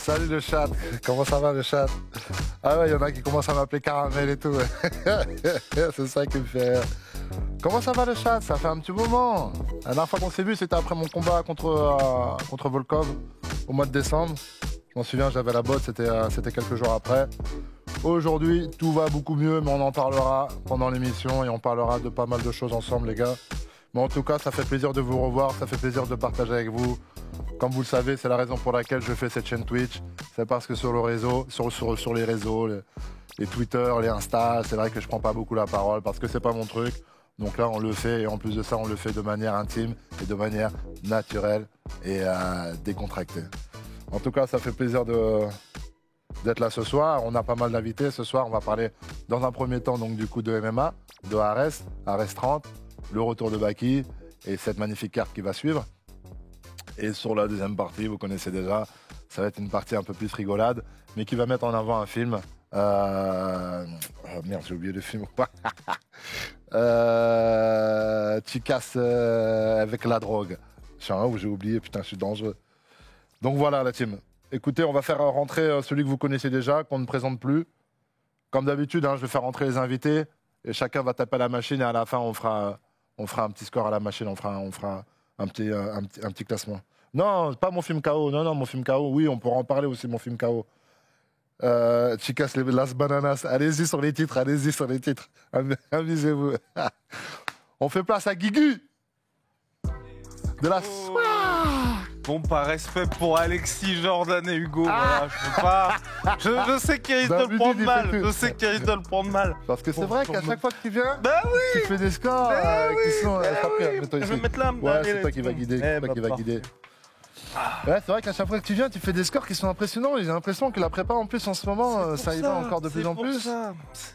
Salut le chat, comment ça va le chat? Ah ouais, il y en a qui commencent à m'appeler Caramel et tout. C'est ça qui me fait rire. Comment ça va le chat? Ça fait un petit moment. La dernière fois qu'on s'est vu, c'était après mon combat contre Volkov au mois de décembre. Je m'en souviens, j'avais la botte, c'était quelques jours après. Aujourd'hui, tout va beaucoup mieux, mais on en parlera pendant l'émission et on parlera de pas mal de choses ensemble, les gars. Mais en tout cas, ça fait plaisir de vous revoir, ça fait plaisir de partager avec vous. Comme vous le savez, c'est la raison pour laquelle je fais cette chaîne Twitch. C'est parce que sur le réseau, sur les réseaux, les Twitter, les Insta, c'est vrai que je prends pas beaucoup la parole parce que c'est pas mon truc. Donc là, on le fait et en plus de ça, on le fait de manière intime et de manière naturelle et décontractée. En tout cas, ça fait plaisir d'être là ce soir. On a pas mal d'invités. Ce soir, on va parler dans un premier temps donc du coup de MMA, de Ares 30, le retour de Baki et cette magnifique carte qui va suivre. Et sur la deuxième partie, vous connaissez déjà, ça va être une partie un peu plus rigolade, mais qui va mettre en avant un film. Oh merde, j'ai oublié le film. Chicas avec la drogue. Je sais un où j'ai oublié, putain, je suis dangereux. Donc voilà la team. Écoutez, on va faire rentrer celui que vous connaissez déjà, qu'on ne présente plus. Comme d'habitude, je vais faire rentrer les invités et chacun va taper à la machine et à la fin, on fera un petit score à la machine, on fera un petit classement. Non, pas mon film KO. Non, mon film KO. Oui, on pourra en parler aussi, mon film KO. Chicas Las Bananas. Allez-y sur les titres. Amusez-vous. On fait place à Guigui. De la Bon, par respect pour Alexis, Jordan et Hugo, voilà, je peux pas. Je sais qu'il risque de le prendre mal. Parce que c'est vrai qu'à chaque fois que tu viens, tu fais des scores qui sont. Je vais mettre là. Ouais, c'est toi qui va guider. Ouais, c'est vrai qu'à chaque fois que tu viens, tu fais des scores qui sont impressionnants. Et j'ai l'impression que la prépa en plus en ce moment, ça y va encore de plus en plus.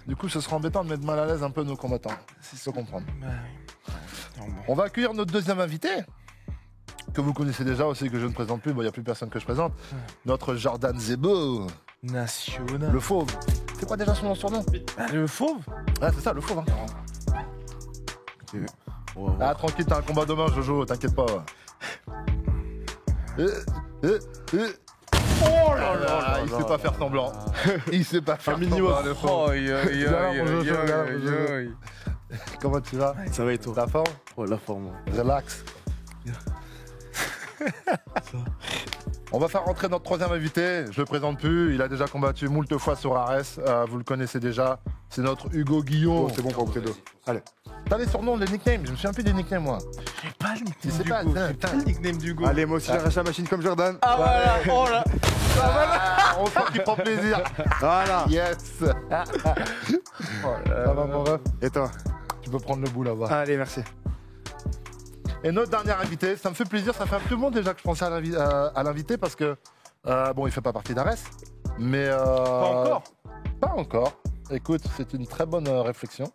Du coup, ce sera embêtant de mettre mal à l'aise un peu nos combattants. Il faut comprendre. On va accueillir notre deuxième invité. Que vous connaissez déjà aussi, que je ne présente plus, il n'y a plus personne que je présente. Notre Jordan Zebo. National. Le Fauve. C'est quoi déjà son surnom? Le Fauve? Ouais, c'est ça, le Fauve. Ah, tranquille, t'as un combat demain, Jojo, t'inquiète pas. Oh là là, il sait pas faire semblant. Il sait pas faire semblant, le Fauve. Comment tu vas? Ça va et toi? La forme? Ouais, la forme. Relax. On va faire rentrer notre troisième invité, je le présente plus, il a déjà combattu moult fois sur Ares, vous le connaissez déjà, c'est notre Hugo Guillon. C'est bon pour le Allez. T'as les surnoms, les nicknames, je me souviens plus des nicknames moi. J'ai pas le nickname C'est pas, d'Hugo. J'ai pas le nickname d'Hugo. Allez, moi aussi j'arrache la machine comme Jordan. Ah voilà, oh là. On sent qu'il prend plaisir. Voilà. Yes. Ça va mon ref? Et toi? Tu peux prendre le bout là-bas. Allez, merci. Et notre dernier invité, ça me fait plaisir, ça fait un peu de monde déjà que je pensais à l'inviter parce que, bon, il fait pas partie d'Ares, mais... Pas encore. Pas encore. Écoute, c'est une très bonne réflexion,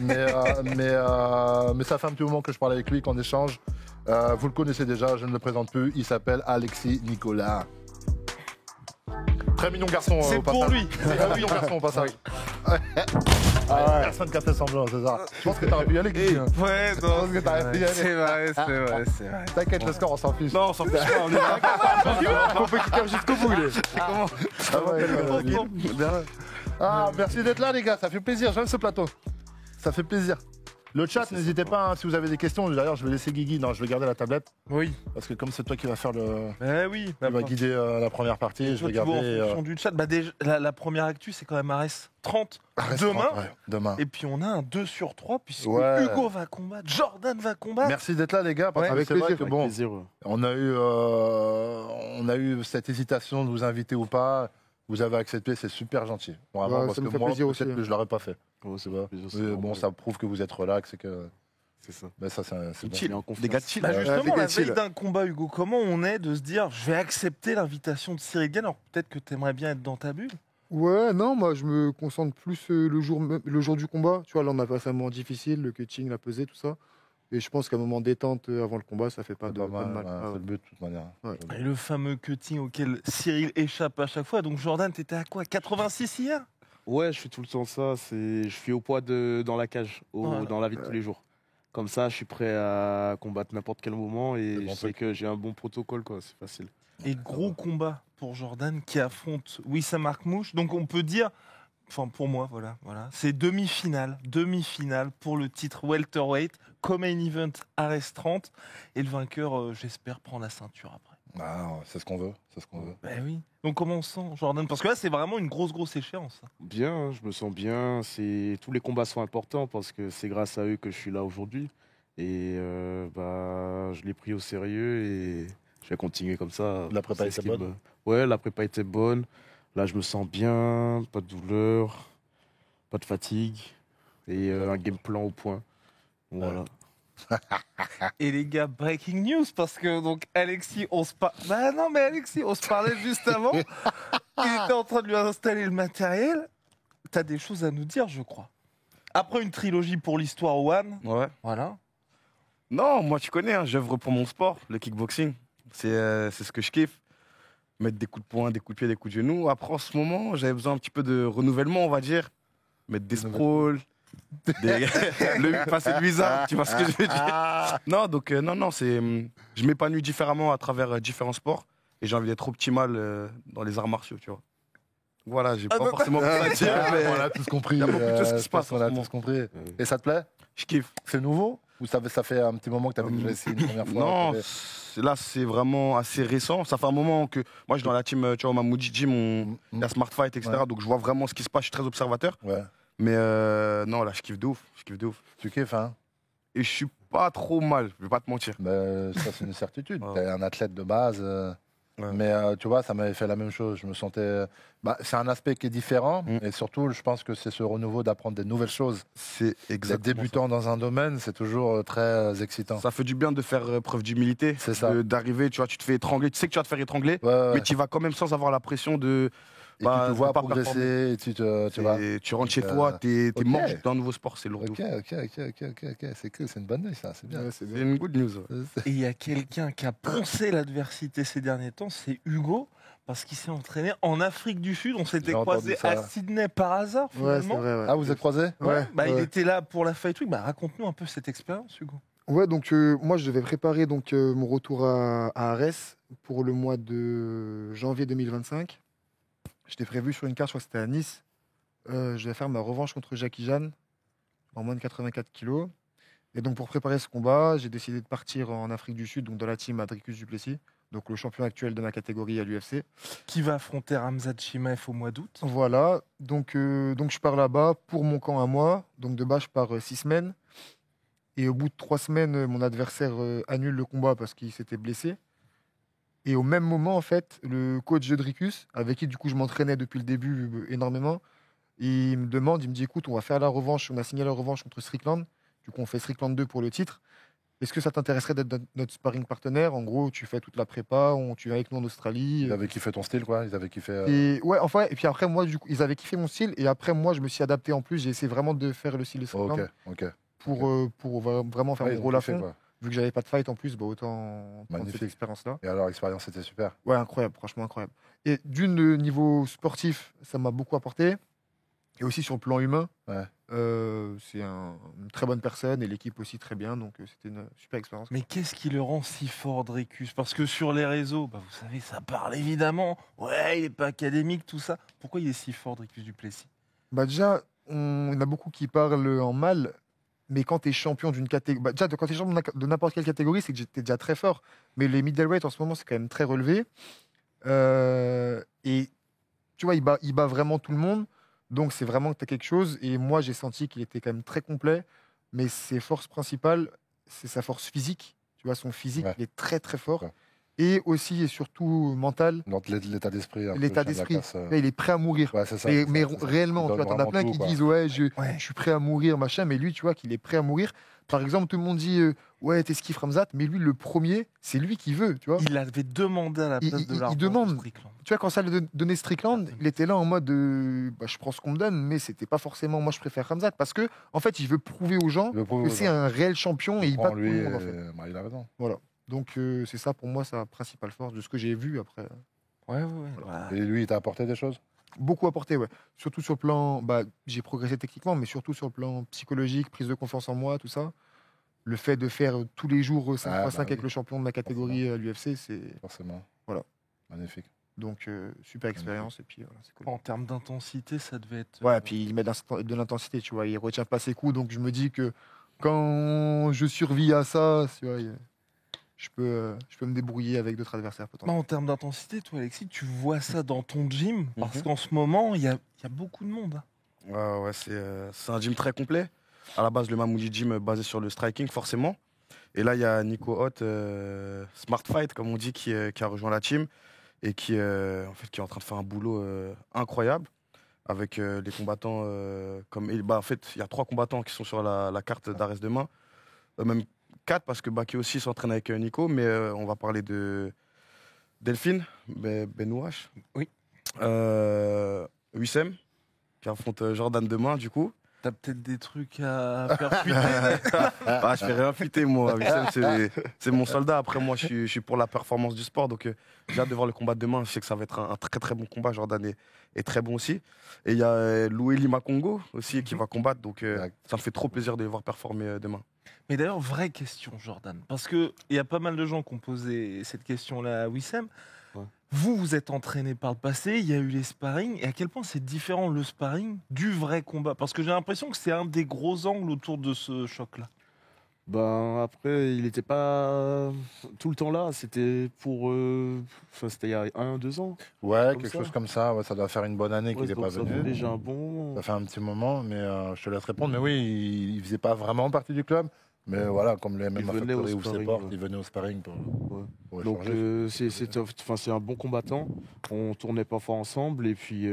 mais ça fait un petit moment que je parle avec lui, qu'on échange. Vous le connaissez déjà, je ne le présente plus, il s'appelle Alexis Nicolas. Très mignon garçon C'est au pour passage. lui. Très mignon garçon au passage. Personne qui a fait semblant, c'est ça. Je pense que t'aurais pu y aller, Guigui. Ouais, Je pense que t'aurais pu y aller. c'est vrai. T'inquiète, le score, on s'en fiche. Non, on s'en fiche pas, on est Compétiteur jusqu'au bout, il est. Ça va, Ah, merci d'être là, les gars, ça fait plaisir. J'aime ce plateau. Ça fait plaisir. Le chat, n'hésitez pas, si vous avez des questions. D'ailleurs, je vais laisser Guigui. Non, je vais garder la tablette. Oui. Parce que comme c'est toi qui vas faire le. Oui. Tu vas guider la première partie. Je vais Tu vois, en garder. fonction du chat, déjà, la première actu, c'est quand même Ares 30 demain. Demain. Et puis on a un 2 sur 3 puisque Ouais. Hugo va combattre, Jordan va combattre. Merci d'être là, les gars. Parce que Avec c'est vrai plaisir. que bon, plaisir. on a eu cette hésitation de vous inviter ou pas. Vous avez accepté, c'est super gentil. Vraiment, Ouais, parce ça que me fait moi, plaisir peut-être aussi. que je l'aurais pas fait. Oh, c'est Tu vois. plaisir, Oui, bon, ça prouve que vous êtes relax et que. C'est ça. Mais ça, c'est bon. Chill, en confiance. Des gars chill. Bah justement, des gars la chill. veille d'un combat, Hugo, comment on est de se dire je vais accepter l'invitation de Cyril Gane alors peut-être que tu aimerais bien être dans ta bulle? Ouais, non, moi je me concentre plus le jour du combat. Tu vois, là on a passé un moment difficile, le cutting, la pesée, tout ça. Et je pense qu'un moment détente avant le combat, ça fait pas de mal. Ouais, Ah c'est ouais. le but de toute manière. Ouais. Et le fameux cutting auquel Cyril échappe à chaque fois. Donc Jordan, t'étais à quoi? 86 hier? Ouais, je fais tout le temps ça. Je suis au poids dans la cage, Voilà. dans la vie de tous les jours. Comme ça, je suis prêt à combattre n'importe quel moment C'est et bon je sais truc. que j'ai un bon protocole, quoi. C'est facile. Et gros combat pour Jordan qui affronte Wissam Akmouche. Donc on peut dire, enfin pour moi, voilà, c'est demi-finale pour le titre welterweight, comme main event à reste 30. Et le vainqueur, j'espère, prend la ceinture après. Ah, c'est ce qu'on veut. C'est ce qu'on veut. Ben oui. Donc comment on sent, Jordan? Parce que là, c'est vraiment une grosse échéance. Bien, hein, je me sens bien. Tous les combats sont importants parce que c'est grâce à eux que je suis là aujourd'hui. Et je l'ai pris au sérieux et je vais continuer comme ça. La prépa C'est ce était qui bonne? Ouais, la prépa était bonne. Là, je me sens bien, pas de douleur, pas de fatigue et un game plan au point. Voilà. Et les gars, breaking news, parce que donc Alexis, on se parlait juste avant. Il était en train de lui installer le matériel. T'as des choses à nous dire, je crois. Après une trilogie pour l'histoire One, Ouais. voilà. Non, moi tu connais, hein, j'œuvre pour mon sport, le kickboxing. C'est ce que je kiffe. Mettre des coups de poing, des coups de pied, des coups de genoux. Après, en ce moment, j'avais besoin un petit peu de renouvellement, on va dire. Mettre des sprawls, passer de visa, tu vois ce que je veux dire. Non, donc non, je m'épanouis différemment à travers différents sports. Et j'ai envie d'être optimal dans les arts martiaux, tu vois. Voilà, j'ai pas forcément besoin de dire, mais On a tous compris. il y a beaucoup de choses qui se je pense passent en qu'on a ce moment. tous compris. Et ça te plaît? je kiffe. C'est nouveau? Ou ça fait un petit moment que tu avais déjà essayé une première fois? Non, là c'est vraiment assez récent. Ça fait un moment que moi je suis dans la team, tu vois, Mamoudji Gym, il y a Smart Fight, etc. Ouais. Donc je vois vraiment ce qui se passe, je suis très observateur. Ouais. Mais non, là je kiffe de ouf. Tu kiffes, hein? Et je suis pas trop mal, je vais pas te mentir. Ben, ça, c'est une certitude. Ouais. T'es un athlète de base. Ouais. Mais tu vois, ça m'avait fait la même chose. Je me sentais. C'est un aspect qui est différent. Et surtout, je pense que c'est ce renouveau d'apprendre des nouvelles choses. C'est D'être exactement débutant dans un domaine, c'est toujours très excitant. ça. Ça fait du bien de faire preuve d'humilité. C'est ça. D'arriver, tu vois, tu te fais étrangler, tu sais que tu vas te faire étrangler, Ouais, ouais, mais ouais. tu vas quand même sans avoir la pression de. Et tu te de vois pas performer. progresser. Et tu vois. Tu rentres chez Donc, toi, t'es ok. mort d'un nouveau sport, c'est lourd. de Ok, ouf. ok. C'est cool, c'est une bonne nouvelle, ça. C'est bien. Ouais, c'est C'est bien. une good news. ouais. Et il y a quelqu'un qui a poncé l'adversité ces derniers temps, c'est Hugo, parce qu'il s'est entraîné en Afrique du Sud. On s'était J'ai entendu croisés ça. à Sydney par hasard, Ouais, c'est finalement. vrai. Ouais. Ah, vous êtes croisés? Ouais, il ouais. était là pour la Fight Week. Raconte-nous un peu cette expérience, Hugo. Ouais, donc moi je devais préparer mon retour à Arès pour le mois de janvier 2025. J'étais prévu sur une carte, je crois que c'était à Nice. Je devais faire ma revanche contre Jackie Jeanne en moins de 84 kilos. Et donc pour préparer ce combat, j'ai décidé de partir en Afrique du Sud, donc dans la team Adricus Duplessis, donc le champion actuel de ma catégorie à l'UFC. Qui va affronter Ramzat Chimaev au mois d'août. Voilà, donc je pars là-bas pour mon camp à moi. Donc de base, je pars 6 semaines. Et au bout de 3 semaines, mon adversaire annule le combat parce qu'il s'était blessé. Et au même moment, en fait, le coach de Dricus, avec qui du coup je m'entraînais depuis le début énormément, il me dit écoute, on va faire la revanche, on a signé la revanche contre Strickland. Du coup, on fait Strickland 2 pour le titre. Est-ce que ça t'intéresserait d'être notre sparring partenaire? En gros, tu fais toute la prépa, tu viens avec nous en Australie. Ils avaient kiffé ton style, quoi. Ils avaient kiffé. Et ouais, enfin, et puis après, moi, du coup, ils avaient kiffé mon style. Et après, moi, je me suis adapté en plus. J'ai essayé vraiment de faire le style de Strickland Ok. pour vraiment faire Ouais, mon ils ont rôle à kiffé, fond. quoi. Vu que j'avais pas de fight en plus, autant prendre Magnifique. cette expérience-là. Et alors, l'expérience était super. Ouais, incroyable, franchement incroyable. Et le niveau sportif, ça m'a beaucoup apporté. Et aussi sur le plan humain, Ouais. c'est une très bonne personne et l'équipe aussi très bien. Donc c'était une super expérience. Mais qu'est-ce qui le rend si fort, Dricus? Parce que sur les réseaux, vous savez, ça parle évidemment. Ouais, il n'est pas académique, tout ça. Pourquoi il est si fort, Dricus Duplessis? Déjà, on a beaucoup qui parlent en mal. Mais quand tu es champion d'une catégorie, déjà, quand tu es champion de n'importe quelle catégorie, c'est que tu es déjà très fort. Mais les middleweight en ce moment, c'est quand même très relevé. Et tu vois, il bat vraiment tout le monde. Donc, c'est vraiment que tu as quelque chose. Et moi, j'ai senti qu'il était quand même très complet. Mais ses forces principales, c'est sa force physique. Tu vois, son physique, Ouais. il est très, très fort. Ouais. Et aussi et surtout mental. Donc, l'état d'esprit. un peu, L'état chien de la d'esprit. casse, Là, il est prêt à mourir. Ouais, c'est ça. Mais, c'est mais ça, c'est ça. réellement, Il tu vois, donne t'en as vraiment plein tout, qui quoi. disent ouais, je Ouais. suis prêt à mourir, machin, mais lui, tu vois, qu'il est prêt à mourir. Par exemple, tout le monde dit ouais, t'esquives Ramzat, mais lui, le premier, c'est lui qui veut, tu vois. Il avait demandé à la place de l'argent. demande. Strickland. Tu vois, quand ça lui donnait Strickland, il était là en mode je prends ce qu'on me donne, mais c'était pas forcément moi, je préfère Ramzat parce que, en fait, il veut prouver aux gens Il veut prouver que aux c'est gens. un réel champion et il bat Prends tout lui. le monde, en fait. Il a raison. Donc, c'est ça pour moi sa principale force de ce que j'ai vu après. Ouais. Voilà. Et lui, il t'a apporté des choses? Beaucoup apporté, ouais. Surtout sur le plan, j'ai progressé techniquement, mais surtout sur le plan psychologique, prise de confiance en moi, tout ça. le fait de faire tous les jours 5x5 bah avec oui. le champion de ma catégorie à l'UFC, c'est Forcément. Voilà. Magnifique. donc super expérience et puis voilà, c'est cool. En termes d'intensité, ça devait être. Ouais, puis il met de l'intensité, tu vois, il retient pas ses coups, donc je me dis que quand je survis à ça, tu vois, je peux me débrouiller avec d'autres adversaires potentiellement. En termes d'intensité, toi, Alexis, tu vois ça dans ton gym parce Mhm. qu'en ce moment, il y a beaucoup de monde. Hein. Ouais, c'est un gym très complet. À la base, le Mamoudi Gym basé sur le striking, forcément. Et là, il y a Nico Hott, Smart Fight, comme on dit, qui a rejoint la team et qui est en train de faire un boulot incroyable avec les combattants. En fait, il y a 3 combattants qui sont sur la carte d'Arrest demain. Même 4, parce que Baki aussi s'entraîne avec Nico. Mais on va parler de Delphine Benouache. Oui. Wissem, qui affronte Jordan demain, du coup. T'as peut-être des trucs à faire fuiter. Ah, je fais rien fuiter, moi. Wissem, c'est mon soldat. Après, moi, je suis pour la performance du sport. Donc, j'ai hâte de voir le combat de demain. Je sais que ça va être un très, très bon combat. Jordan est très bon aussi. Et il y a Loueli Makongo aussi qui va combattre. Donc, ça me fait trop plaisir de les voir performer demain. Mais d'ailleurs, vraie question, Jordan. Parce qu'il y a pas mal de gens qui ont posé cette question-là à Wissem. Ouais. Vous êtes entraîné par le passé, il y a eu les sparring. Et à quel point c'est différent le sparring du vrai combat? Parce que j'ai l'impression que c'est un des gros angles autour de ce choc-là. Ben, après, il n'était pas tout le temps là. C'était c'était il y a 1-2 ans. Ouais, Comme quelque ça. chose comme ça. Ouais, ça doit faire une bonne année qu'il n'est Donc pas ça fait venu. déjà un bon. Ça fait un petit moment, mais je te laisse répondre. Mais oui, il faisait pas vraiment partie du club. Mais voilà, comme le MMA venait au Factory ou ses sparring, portes, ouais. il venait au sparring pour Donc échanger. c'est un bon combattant. On tournait parfois ensemble et puis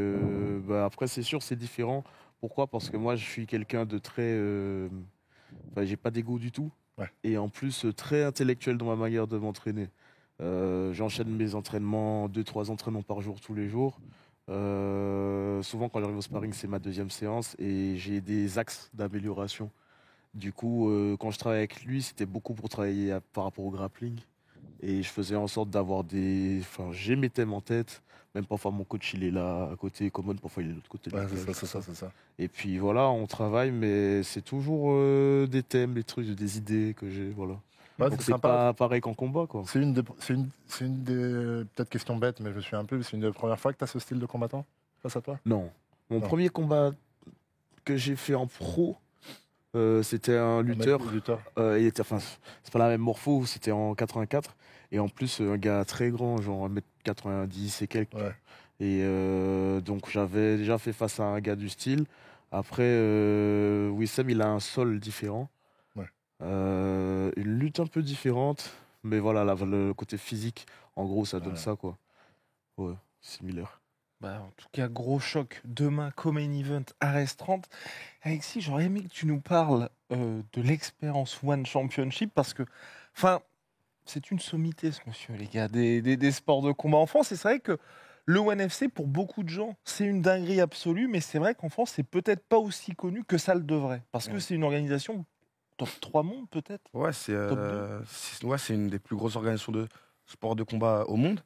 après c'est sûr c'est différent. Pourquoi? Parce que moi je suis quelqu'un de très, j'ai pas d'ego du tout. Ouais. Et en plus très intellectuel dans ma manière de m'entraîner. J'enchaîne mes entraînements, 2-3 entraînements par jour tous les jours. Souvent quand j'arrive au sparring c'est ma 2e séance et j'ai des axes d'amélioration. Du coup, quand je travaillais avec lui, c'était beaucoup pour travailler par rapport au grappling. Et je faisais en sorte d'avoir des. Enfin, j'ai mes thèmes en tête. Même parfois, mon coach, il est là à côté. Common, parfois, il est de l'autre côté. de la Ouais, cage, c'est ça. Et puis voilà, on travaille, mais c'est toujours des thèmes, des trucs, des idées que j'ai. Voilà. Ouais, Donc, c'est c'est sympa. pas pareil qu'en combat, quoi. C'est une des peut-être question bête, mais je me suis un peu. C'est une des premières fois que tu as ce style de combattant face à toi. Non. Mon Non. premier combat que j'ai fait en pro, c'était un lutteur. Lutteur. C'est pas la même morpho, c'était en 84. Et en plus, un gars très grand, genre 1m90 et quelques. Ouais. Et donc, j'avais déjà fait face à un gars du style. Après, Wissem, il a un sol différent. Ouais. Une lutte un peu différente. Mais voilà, le côté physique, en gros, ça donne Ouais. ça, quoi. Ouais, similaire. En tout cas, gros choc. Demain, Main Event, Arrest 30. Alexis, j'aurais aimé que tu nous parles de l'expérience One Championship parce que, c'est une sommité, ce monsieur, les gars, des sports de combat en France. Et c'est vrai que le One FC, pour beaucoup de gens, c'est une dinguerie absolue, mais c'est vrai qu'en France, c'est peut-être pas aussi connu que ça le devrait. Parce que c'est une organisation top 3 monde, peut-être. Ouais, Top c'est une des plus grosses organisations de sport de combat au monde.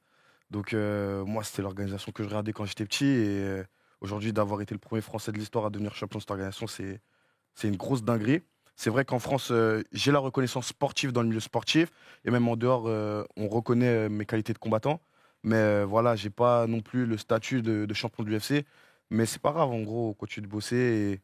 Donc, moi, c'était l'organisation que je regardais quand j'étais petit. Et aujourd'hui, d'avoir été le premier Français de l'histoire à devenir champion de cette organisation, c'est une grosse dinguerie. C'est vrai qu'en France, j'ai la reconnaissance sportive dans le milieu sportif. Et même en dehors, on reconnaît mes qualités de combattant. Mais voilà, j'ai pas non plus le statut de champion de l'UFC. Mais c'est pas grave, en gros, continue de bosser. Et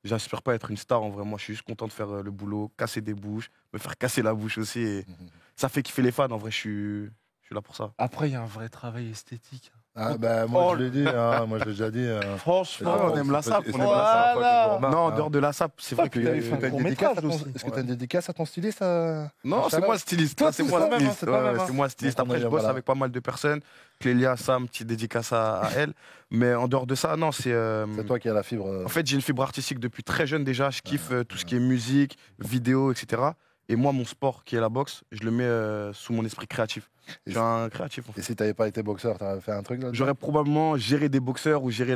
j'aspire pas être une star, en vrai. Moi, je suis juste content de faire le boulot, casser des bouches, me faire casser la bouche aussi. Et ça fait kiffer les fans. En vrai, je suis là pour ça. Après, il y a un vrai travail esthétique. Ah, bah, moi, Oh, je l'ai dit. Hein, moi, je l'ai déjà dit. Franchement, on aime la sape, C'est on pas aime la la sape. première fois que je vous remarque, Non, en hein. dehors de la sape, c'est vrai que. t'avais fait un T'as une court-métrage dédicace à ton- aussi. Est-ce que tu as une dédicace à ton styliste Non, c'est Inch'Allah. moi styliste. Toi, C'est c'est moi toi-même, styliste. hein, c'est toi-même, hein. C'est moi styliste. Donc, Après, je bosse voilà. avec pas mal de personnes. Clélia, Sam, petite dédicace à elle. Mais en dehors de ça, non, c'est. C'est toi qui as la fibre. En fait, j'ai une fibre artistique depuis très jeune déjà. Je kiffe tout ce qui est musique, vidéo, etc. Et moi, mon sport, qui est la boxe, je le mets sous mon esprit créatif. Je suis un créatif, en fait. Et si t'avais pas été boxeur, t'aurais fait un truc là J'aurais probablement géré des boxeurs ou géré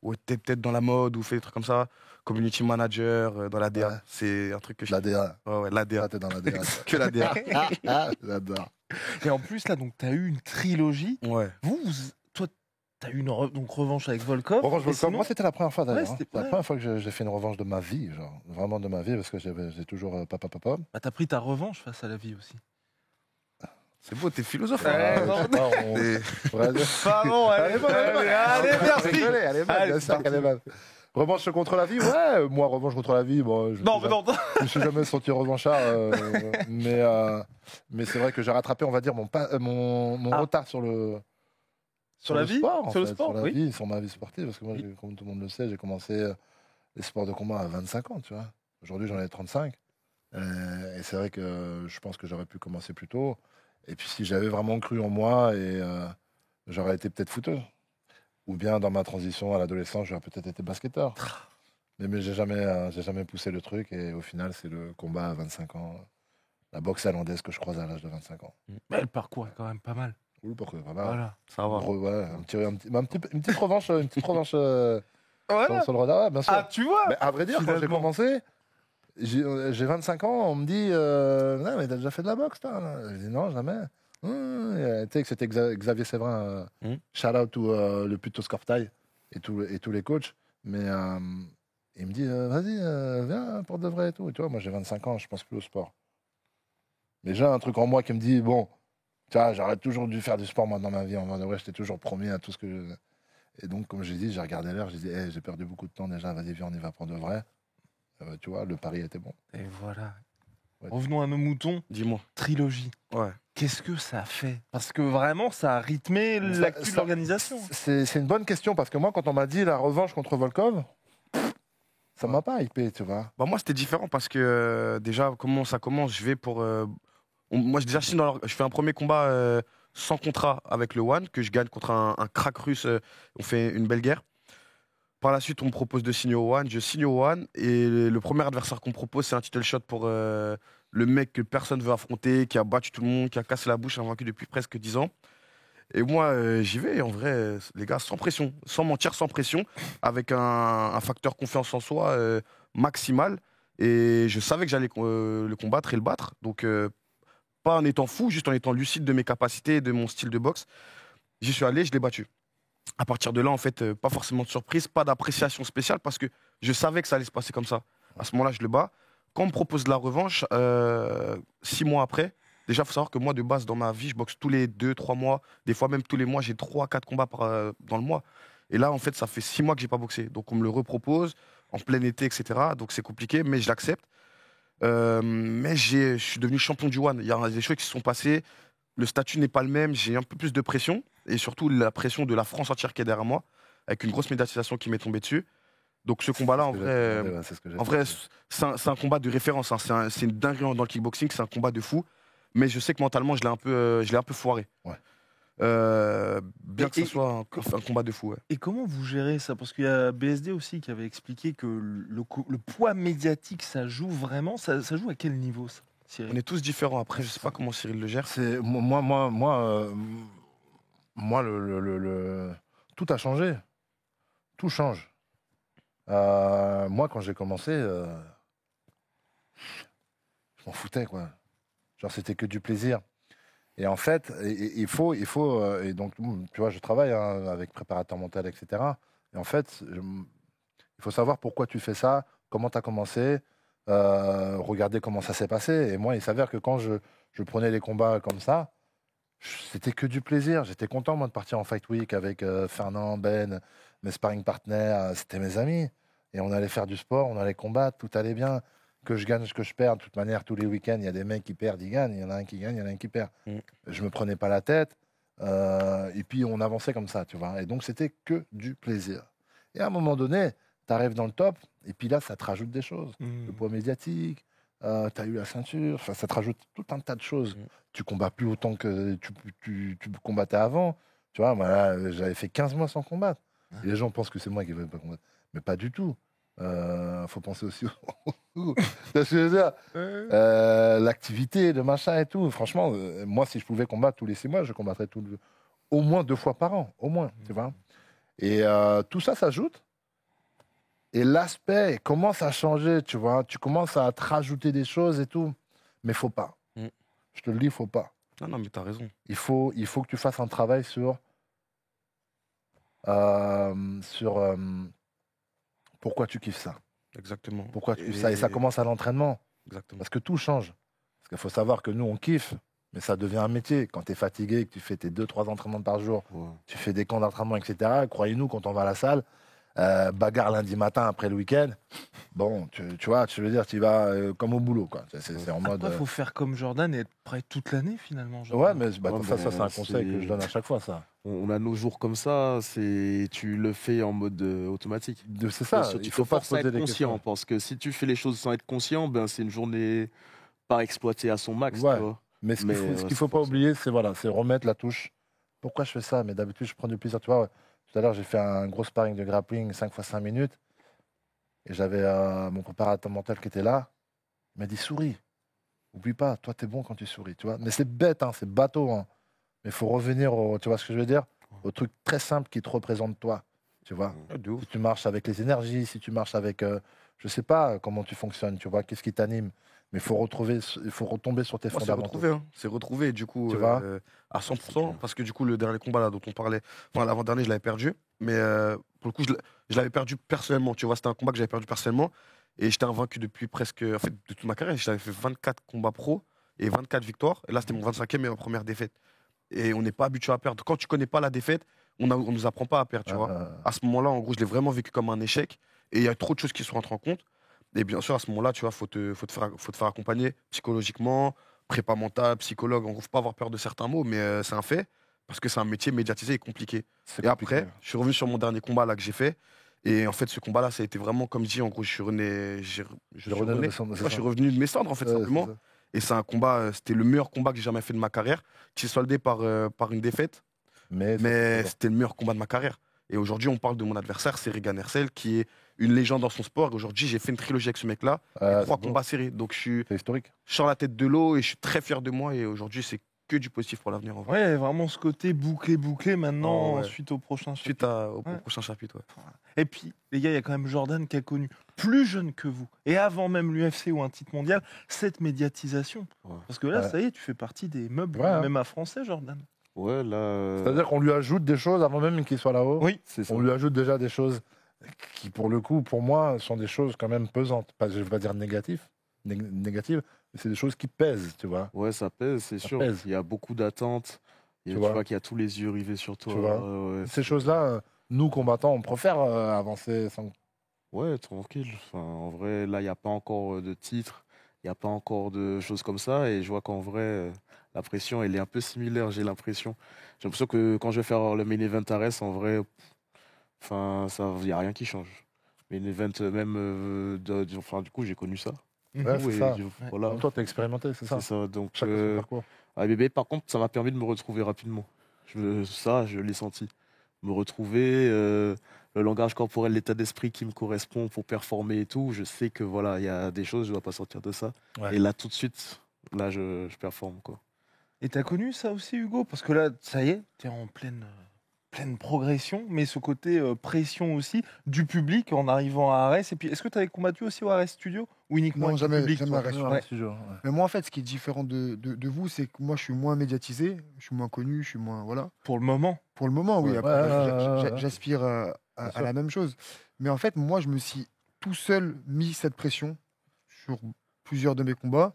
ou été peut-être dans la mode ou fait des trucs comme ça. Community manager, dans la DA. Ouais. C'est un truc que je. La DA. Ouais, la DA. Ah, t'es dans la DA. Que la DA. J'adore. Et en plus, là, donc, tu as eu une trilogie. Ouais. Toi, T'as eu donc revanche avec Volkov. Revanche et Volkov, sinon- moi c'était la première fois d'ailleurs. Ouais, c'était- C'est la ouais. première fois que j'ai fait une revanche de ma vie, genre vraiment de ma vie, parce que j'ai toujours papa. Bah, t'as pris ta revanche face à la vie aussi. C'est beau, t'es philosophe. Ouais, hein. non, je sais pas, Pardon, Elle est bonne, elle est bonne. allez, merci. Rigolez, elle est bonne, Allez, bien c'est sûr qu'elle est bonne. Revanche contre la vie, ouais. Moi, revanche contre la vie, bon, je Non, mais non, me suis jamais senti revanchard, mais c'est vrai que j'ai rattrapé, on va dire, mon Ah. retard sur le Sur la le vie, sport, en sur le fait, sport, sur la oui. vie, sur ma vie sportive, parce que moi, Oui. comme tout le monde le sait, j'ai commencé les sports de combat à 25 ans, tu vois. Aujourd'hui, j'en ai 35. Et c'est vrai que je pense que j'aurais pu commencer plus tôt. Et puis, si j'avais vraiment cru en moi, j'aurais été peut-être footeur. Ou bien, dans ma transition à l'adolescence, j'aurais peut-être été basketteur. Mais j'ai jamais poussé le truc. Et au final, c'est le combat à 25 ans. La boxe irlandaise que je croise à l'âge de 25 ans. Mais le parcours est quand même pas mal. Oui, parce que voilà. Voilà. Ça va. Ouais, une petite revanche, une petite revanche Voilà. sur le radar, ouais, bien sûr. Ah, tu vois. Mais à vrai dire, quand j'ai Finalement. commencé, j'ai 25 ans, on me dit non, mais t'as déjà fait de la boxe, toi là Je dis non, jamais. Tu sais que c'était Xavier Séverin, shout out to le puto Scorptail et tous les coachs. Mais il me dit vas-y, viens pour de vrai et tout. Et tu vois, moi j'ai 25 ans, je pense plus au sport. Mais j'ai un truc en moi qui me dit bon, tu vois, j'aurais toujours dû faire du sport moi dans ma vie. En mode ouais, j'étais toujours promis à tout ce que. Et donc, comme j'ai dit, j'ai regardé l'heure, j'ai dit hey, j'ai perdu beaucoup de temps déjà, vas-y, viens, on y va pour de vrai. Tu vois, le pari était bon. Et voilà. Ouais. Revenons à nos moutons. Dis-moi. Trilogie. Ouais. Qu'est-ce que ça a fait? Parce que vraiment, ça a rythmé l'actu de l'organisation. C'est une bonne question parce que moi, quand on m'a dit la revanche contre Volkov, ça m'a pas hypé, tu vois. Bah moi, c'était différent parce que déjà, comment ça commence, je vais pour. Moi, déjà, je fais un premier combat sans contrat avec le One, que je gagne contre un crack russe. On fait une belle guerre. Par la suite, on me propose de signer au One. Je signe au One. Et le premier adversaire qu'on me propose, c'est un title shot pour le mec que personne veut affronter, qui a battu tout le monde, qui a cassé la bouche, invaincu depuis presque 10 ans. Et moi, j'y vais, en vrai, les gars, sans pression, sans mentir, sans pression, avec un facteur confiance en soi maximal. Et je savais que j'allais le combattre et le battre. Donc, pas en étant fou, juste en étant lucide de mes capacités et de mon style de boxe. J'y suis allé, je l'ai battu. À partir de là, en fait, pas forcément de surprise, pas d'appréciation spéciale, parce que je savais que ça allait se passer comme ça. À ce moment-là, je le bats. Quand on me propose de la revanche, 6 mois après, déjà, il faut savoir que moi, de base, dans ma vie, je boxe tous les 2-3 mois. Des fois, même tous les mois, j'ai 3-4 combats dans le mois. Et là, en fait, ça fait 6 mois que j'ai pas boxé. Donc, on me le repropose en plein été, etc. Donc, c'est compliqué, mais je l'accepte. Mais je suis devenu champion du One. Il y a des choses qui se sont passées. Le statut n'est pas le même. J'ai un peu plus de pression. Et surtout, la pression de la France entière qui est derrière moi, avec une grosse médiatisation qui m'est tombée dessus. Donc, ce combat-là, en vrai, c'est un combat de référence. Hein. C'est une dinguerie dans le kickboxing. C'est un combat de fou. Mais je sais que mentalement, je l'ai un peu foiré. Ouais. Bien que ce soit un combat de fou. Ouais. Et comment vous gérez ça? Parce qu'il y a BSD aussi qui avait expliqué que le poids médiatique, ça joue vraiment. Ça joue à quel niveau, ça, Cyril? On est tous différents. Après, je sais pas comment Cyril le gère. C'est moi, tout a changé. Tout change. Moi, quand j'ai commencé, je m'en foutais, quoi. Genre, c'était que du plaisir. Et en fait, il faut, et donc, tu vois, je travaille avec préparateur mental, etc. Et en fait, il faut savoir pourquoi tu fais ça, comment tu as commencé, regarder comment ça s'est passé. Et moi, il s'avère que quand je prenais les combats comme ça, c'était que du plaisir. J'étais content, moi, de partir en Fight Week avec Fernand, Ben, mes sparring partners. C'était mes amis. Et on allait faire du sport, on allait combattre, tout allait bien. Que je gagne, que je perds, de toute manière, tous les week-ends, il y a des mecs qui perdent, ils gagnent. Il y en a un qui gagne, il y en a un qui perd. Je me prenais pas la tête. Et puis, on avançait comme ça, tu vois. Et donc, c'était que du plaisir. Et à un moment donné, tu arrives dans le top, et puis là, ça te rajoute des choses. Le poids médiatique, tu as eu la ceinture, ça te rajoute tout un tas de choses. Tu combats plus autant que tu combattais avant. Tu vois, moi, là, j'avais fait 15 mois sans combattre. Et les gens pensent que c'est moi qui ne veux pas combattre. Mais pas du tout. Faut penser aussi au... C'est ce que je veux dire. L'activité, le machin et tout. Franchement, moi, si je pouvais combattre tous les 6 mois, je combattrais au moins 2 fois par an. Au moins, tu vois. Et tout ça s'ajoute. Et l'aspect commence à changer, tu vois. Tu commences à te rajouter des choses et tout. Mais faut pas. Je te le dis, faut pas. Non, mais t'as raison. Il faut que tu fasses un travail sur sur pourquoi tu kiffes ça. Exactement. Pourquoi tu kiffes ça. Et ça commence à l'entraînement. Exactement. Parce que tout change. Parce qu'il faut savoir que nous, on kiffe, mais ça devient un métier. Quand tu es fatigué, que tu fais tes 2-3 entraînements par jour, Ouais. tu fais des camps d'entraînement, etc. Croyez-nous, quand on va à la salle, bagarre lundi matin après le week-end, bon, tu vois, tu veux dire, tu y vas comme au boulot. Quoi. C'est en mode. Après, il faut faire comme Jordan et être prêt toute l'année finalement. Ouais, Jordan. mais Ouais, ça, mais c'est un conseil que je donne à chaque fois, ça. On a nos jours comme ça, tu le fais en mode automatique. C'est ça, Tu il te faut pas se forces à poser être des conscient, questions. parce que si tu fais les choses sans être conscient, ben c'est une journée pas exploitée à son max. Ouais. Tu vois. Mais ce Mais, qu'il faut, ouais, faut c'est pas pour ça. oublier, c'est remettre la touche. Pourquoi je fais ça? Mais d'habitude, je prends du plaisir. Tu vois, tout à l'heure, j'ai fait un gros sparring de grappling 5 x 5 minutes. Et j'avais mon préparateur mental qui était là. Il m'a dit souris. Oublie pas, toi, t'es bon quand tu souris. Tu vois, mais c'est bête, hein, c'est bateau. Hein. Mais il faut revenir tu vois ce que je veux dire? Au truc très simple qui te représente toi. Tu vois? De ouf. Si tu marches avec les énergies, si tu marches avec, je sais pas comment tu fonctionnes, tu vois, qu'est-ce qui t'anime. Mais il faut retomber sur tes Moi, c'est fondamentaux. retrouvé, hein. C'est retrouvé, du coup, Tu vois à C'est 100%, bien. parce que du coup, le dernier combat là, dont on parlait, enfin, l'avant-dernier, je l'avais perdu, mais pour le coup, je l'avais perdu personnellement, tu vois, c'était un combat que j'avais perdu personnellement, et j'étais invaincu depuis presque, en fait, de toute ma carrière, j'avais fait 24 combats pro et 24 victoires, et là, c'était mon 25e et ma première défaite. Et on n'est pas habitué à perdre. Quand tu connais pas la défaite, on nous apprend pas à perdre, tu vois. À ce moment-là, en gros, je l'ai vraiment vécu comme un échec, et il y a trop de choses qui sont rentrées en compte. Et bien sûr, à ce moment-là, tu vois, faut te faire accompagner psychologiquement, prépa mentale, psychologue. On ne faut pas avoir peur de certains mots, mais c'est un fait, parce que c'est un métier médiatisé et compliqué. C'est Et compliqué. après, je suis revenu sur mon dernier combat là que j'ai fait. Et en fait, ce combat-là, ça a été vraiment, comme je dis, en gros, je suis revenu, Le René de Besson, Tu c'est vois, je ça. suis revenu de mes cendres, en fait, Ouais, simplement. c'est ça. Et c'est un combat, c'était le meilleur combat que j'ai jamais fait de ma carrière, qui s'est soldé par une défaite. Mais c'était le meilleur combat de ma carrière. Et aujourd'hui, on parle de mon adversaire, c'est Regan Hersel, qui est une légende dans son sport. Et aujourd'hui, j'ai fait une trilogie avec ce mec-là, et 3 c'est beau. combats serrés. Donc C'est historique. je sors la tête de l'eau et je suis très fier de moi. Et aujourd'hui, c'est que du positif pour l'avenir. En vrai. Ouais, vraiment ce côté bouclé maintenant, Oh, ouais. suite au prochain Suite chapitre. au Ouais. prochain chapitre. Ouais. Et puis, les gars, il y a quand même Jordan qui a connu, plus jeune que vous, et avant même l'UFC ou un titre mondial, cette médiatisation. Ouais. Parce que là, Ouais. ça y est, tu fais partie des meubles Ouais, hein. même à français, Jordan. Ouais, là. C'est-à-dire qu'on lui ajoute des choses avant même qu'il soit là-haut. Oui. C'est ça. On lui ajoute déjà des choses qui, pour le coup, pour moi, sont des choses quand même pesantes. Pas, je ne vais pas dire négatives, mais c'est des choses qui pèsent, tu vois. Ouais, ça pèse, c'est Ça sûr. pèse. Il y a beaucoup d'attentes. Tu Tu vois. vois qu'il y a tous les yeux rivés sur toi. Tu vois. Ouais, Ces choses-là, nous, combattants, on préfère avancer sans... ouais, tranquille. Enfin, en vrai, là, il n'y a pas encore de titre. Il n'y a pas encore de choses comme ça. Et je vois qu'en vrai, la pression, elle est un peu similaire, j'ai l'impression. J'ai l'impression que quand je vais faire le main event à Arès, en vrai, enfin, il n'y a rien qui change. Main event, même, enfin, du coup, j'ai connu ça. Ouais, c'est ça. Voilà, Toi, tu as expérimenté, c'est ça. c'est ça. Donc, Chacun son parcours. bébé, par contre, ça m'a permis de me retrouver rapidement. Je l'ai senti. Me retrouver, le langage corporel, l'état d'esprit qui me correspond pour performer et tout. Je sais que voilà, il y a des choses, je ne dois pas sortir de ça. Ouais. Et là, tout de suite, là, je performe, quoi. Et t'as connu ça aussi, Hugo? Parce que là, ça y est, t'es en pleine progression, mais ce côté pression aussi du public en arrivant à Arès. Et puis, est-ce que tu avais combattu aussi au Arès Studio ou uniquement Non, avec jamais, le public, jamais toi Arès Studio. Ouais. Studio, ouais. Mais moi, en fait, ce qui est différent de vous, c'est que moi, je suis moins médiatisé, je suis moins connu, je suis moins. Voilà. Pour le moment. Pour le moment, oui. Ouais. Après, Ouais. j'aspire Bien sûr. à la même chose. Mais en fait, moi, je me suis tout seul mis cette pression sur plusieurs de mes combats,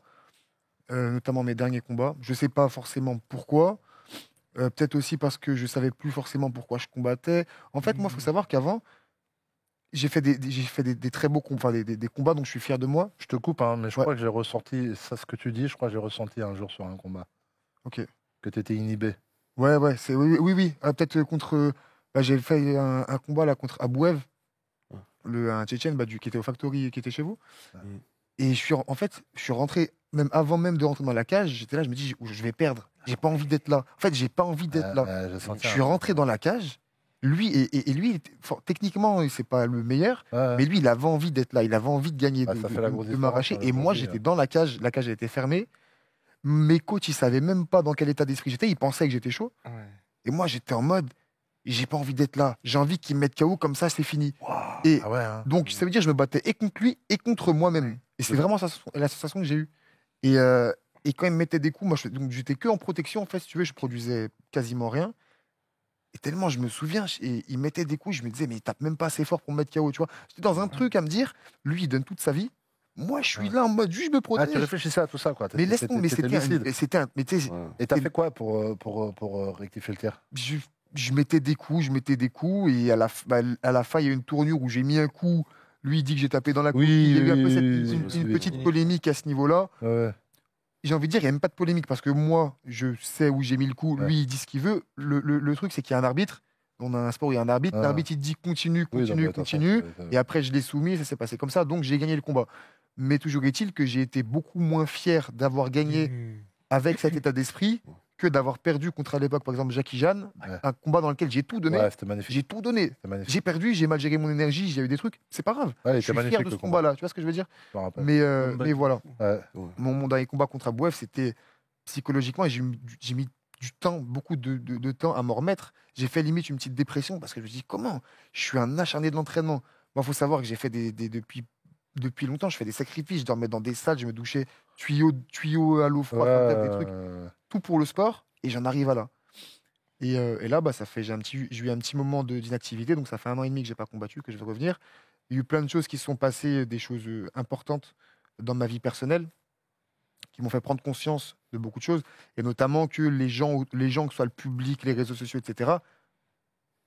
notamment mes derniers combats. Je ne sais pas forcément pourquoi. Peut-être aussi parce que je ne savais plus forcément pourquoi je combattais. En fait, moi, il faut savoir qu'avant, j'ai fait des très beaux combats, enfin, des combats dont je suis fier de moi. Je te coupe, hein, mais je Ouais. crois que j'ai ressenti, ça ce que tu dis, je crois que j'ai ressenti un jour sur un combat. Ok. Que tu étais inhibé. Ouais, oui. Peut-être contre. J'ai fait un combat là contre Abouev, un Tchétchène qui était au Factory, qui était chez vous. Ouais. Et en fait, je suis rentré, même avant même de rentrer dans la cage, j'étais là, je me dis, je vais perdre. J'ai pas envie d'être là. En fait, j'ai pas envie d'être là. J'ai senti Je un- suis rentré dans la cage. Lui, et lui, techniquement, c'est pas le meilleur, Ouais. mais lui, il avait envie d'être là. Il avait envie de gagner, Bah, ça fait la grosse de différence m'arracher. sur Et le moi, produit, j'étais hein. dans la cage. La cage, elle était fermée. Mes coachs, ils savaient même pas dans quel état d'esprit j'étais. Ils pensaient que j'étais chaud. Et moi, j'étais en mode, j'ai pas envie d'être là. J'ai envie qu'ils me mettent KO, comme ça, c'est fini. Et Ah ouais, hein. donc, ça veut dire que je me battais et contre lui et contre moi-même. Et c'est vraiment la sensation que j'ai eue. Et quand il me mettait des coups, moi, donc j'étais que en protection, en fait, si tu veux, je produisais quasiment rien. Et tellement je me souviens, et il mettait des coups, je me disais, mais il tape même pas assez fort pour me mettre KO, tu vois. J'étais dans un truc à me dire, lui, il donne toute sa vie. Moi, je suis là en mode, juste je me Ah, protège. tu réfléchissais à tout ça, quoi. Mais laisse tomber, T'étais lucide. mais tu sais, Et t'as fait quoi pour rectifier le tir? je mettais des coups, et à la fin, il y a eu une tournure où j'ai mis un coup. Lui, il dit que j'ai tapé dans la coupe. Il y a eu un peu une petite polémique à ce niveau-là. Ouais. J'ai envie de dire, il n'y a même pas de polémique parce que moi, je sais où j'ai mis le coup. Ouais. Lui, il dit ce qu'il veut. Le truc, c'est qu'il y a un arbitre. On a un sport où il y a un arbitre. Ah. L'arbitre, il dit continue, Oui, non, continue, mais de toute façon, continue. c'est- Et après, je l'ai soumis et ça s'est passé comme ça. Donc, j'ai gagné le combat. Mais toujours est-il que j'ai été beaucoup moins fier d'avoir gagné avec cet état d'esprit que d'avoir perdu contre, à l'époque, par exemple, Jackie Jeanne. Ouais. Un combat dans lequel j'ai tout donné. Ouais, c'était magnifique. J'ai tout donné. C'était magnifique. J'ai perdu, j'ai mal géré mon énergie, j'ai eu des trucs. C'est pas grave. Ouais, il Je était suis magnifique fier de le ce combat. combat-là. Tu vois ce que je veux dire? Je me rappelle. Mais voilà. Ouais. Mon dernier combat contre Abouef, c'était psychologiquement, et j'ai mis du temps, beaucoup de temps à m'en remettre. J'ai fait limite une petite dépression parce que je me dis comment? Je suis un acharné de l'entraînement. Moi, il faut savoir que j'ai fait depuis longtemps, je fais des sacrifices. Je dormais dans des salles, je me douchais tuyau à l'eau froide, enfin, bref, des trucs, tout pour le sport, et j'en arrive à là. Et là, bah, j'ai eu un petit moment d'inactivité, donc ça fait 1 an et demi que j'ai pas combattu, que je vais revenir. Il y a eu plein de choses qui se sont passées, des choses importantes dans ma vie personnelle, qui m'ont fait prendre conscience de beaucoup de choses, et notamment que les gens, que ce soit le public, les réseaux sociaux, etc.,